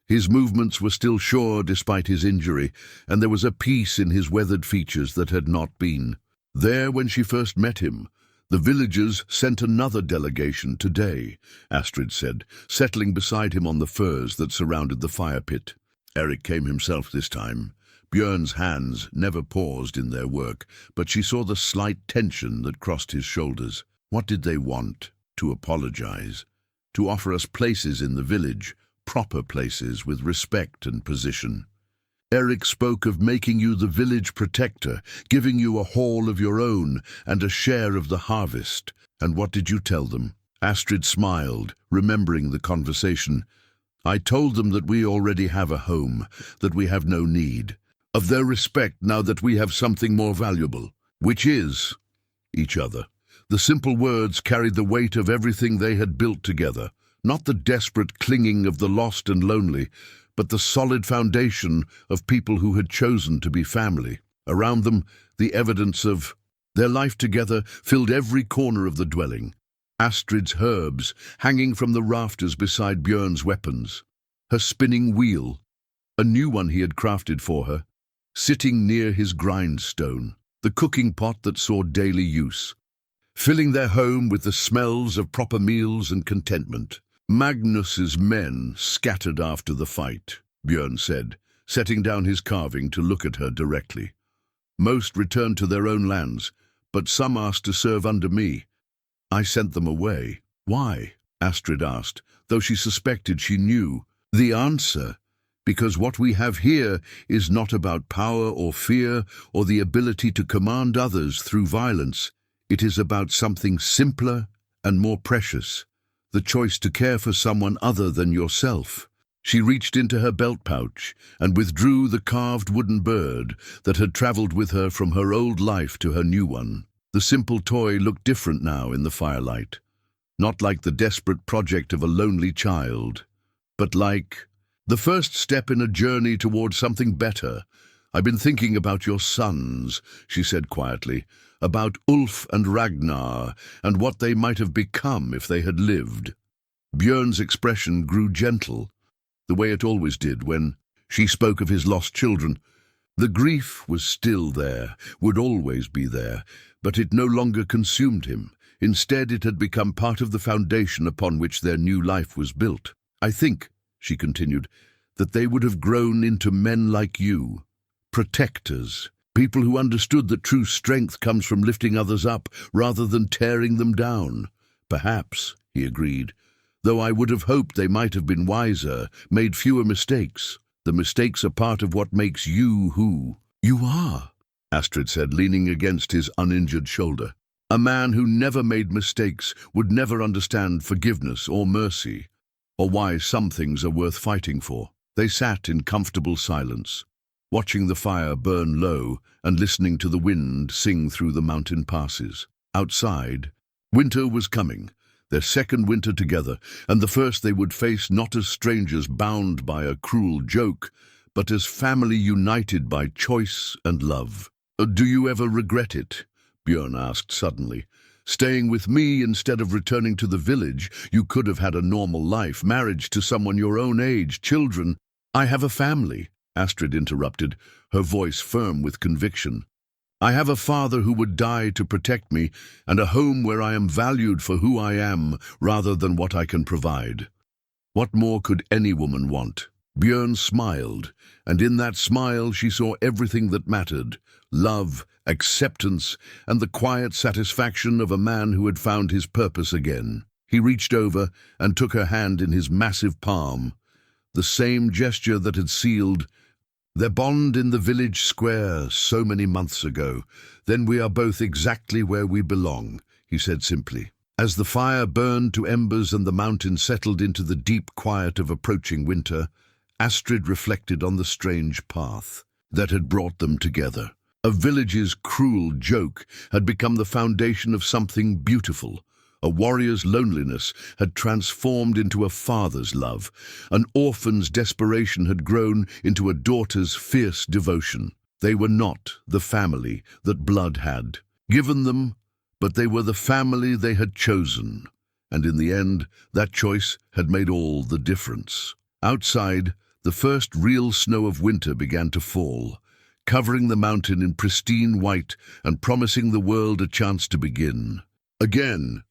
His movements were still sure despite his injury, and there was a peace in his weathered features that had not been there when she first met him. "The villagers sent another delegation today," Astrid said, settling beside him on the furs that surrounded the fire pit. Eric came himself this time. Björn's hands never paused in their work, but she saw the slight tension that crossed his shoulders. What did they want? To apologize? To offer us places in the village, proper places with respect and position? Eric spoke of making you the village protector, giving you a hall of your own and a share of the harvest. And what did you tell them? Astrid smiled, remembering the conversation. "I told them that we already have a home, that we have no need of their respect now that we have something more valuable, which is each other." The simple words carried the weight of everything they had built together, not the desperate clinging of the lost and lonely, but the solid foundation of people who had chosen to be family. Around them, the evidence of their life together filled every corner of the dwelling. Astrid's herbs hanging from the rafters beside Björn's weapons, her spinning wheel, a new one he had crafted for her, sitting near his grindstone, the cooking pot that saw daily use, filling their home with the smells of proper meals and contentment. "Magnus's men scattered after the fight," Björn said, setting down his carving to look at her directly. "Most returned to their own lands, but some asked to serve under me. I sent them away." "Why?" Astrid asked, though she suspected she knew. "The answer, because what we have here is not about power or fear or the ability to command others through violence. It is about something simpler and more precious. The choice to care for someone other than yourself." She reached into her belt pouch and withdrew the carved wooden bird that had traveled with her from her old life to her new one. The simple toy looked different now in the firelight. Not like the desperate project of a lonely child, but like the first step in a journey toward something better. "I've been thinking about your sons," she said quietly, "about Ulf and Ragnar, and what they might have become if they had lived." Björn's expression grew gentle, the way it always did when she spoke of his lost children. The grief was still there, would always be there, but it no longer consumed him. Instead, it had become part of the foundation upon which their new life was built. "I think," she continued, "that they would have grown into men like you, protectors, people who understood that true strength comes from lifting others up rather than tearing them down." "Perhaps," he agreed, "though I would have hoped they might have been wiser, made fewer mistakes. The mistakes are part of what makes you who you are," Astrid said, leaning against his uninjured shoulder. "A man who never made mistakes would never understand forgiveness or mercy, or why some things are worth fighting for." They sat in comfortable silence, watching the fire burn low and listening to the wind sing through the mountain passes. Outside, winter was coming, their second winter together, and the first they would face not as strangers bound by a cruel joke, but as family united by choice and love. "Do you ever regret it?" Björn asked suddenly. "Staying with me instead of returning to the village, you could have had a normal life, marriage to someone your own age, children." "I have a family," Astrid interrupted, her voice firm with conviction. "I have a father who would die to protect me, and a home where I am valued for who I am rather than what I can provide." What more could any woman want? Björn smiled, and in that smile she saw everything that mattered: love, acceptance, and the quiet satisfaction of a man who had found his purpose again. He reached over and took her hand in his massive palm, the same gesture that had sealed their bond in the village square so many months ago. "Then we are both exactly where we belong," he said simply. As the fire burned to embers and the mountain settled into the deep quiet of approaching winter, Astrid reflected on the strange path that had brought them together. A village's cruel joke had become the foundation of something beautiful. A warrior's loneliness had transformed into a father's love. An orphan's desperation had grown into a daughter's fierce devotion. They were not the family that blood had given them, but they were the family they had chosen. And in the end, that choice had made all the difference. Outside, the first real snow of winter began to fall, covering the mountain in pristine white and promising the world a chance to begin. Again,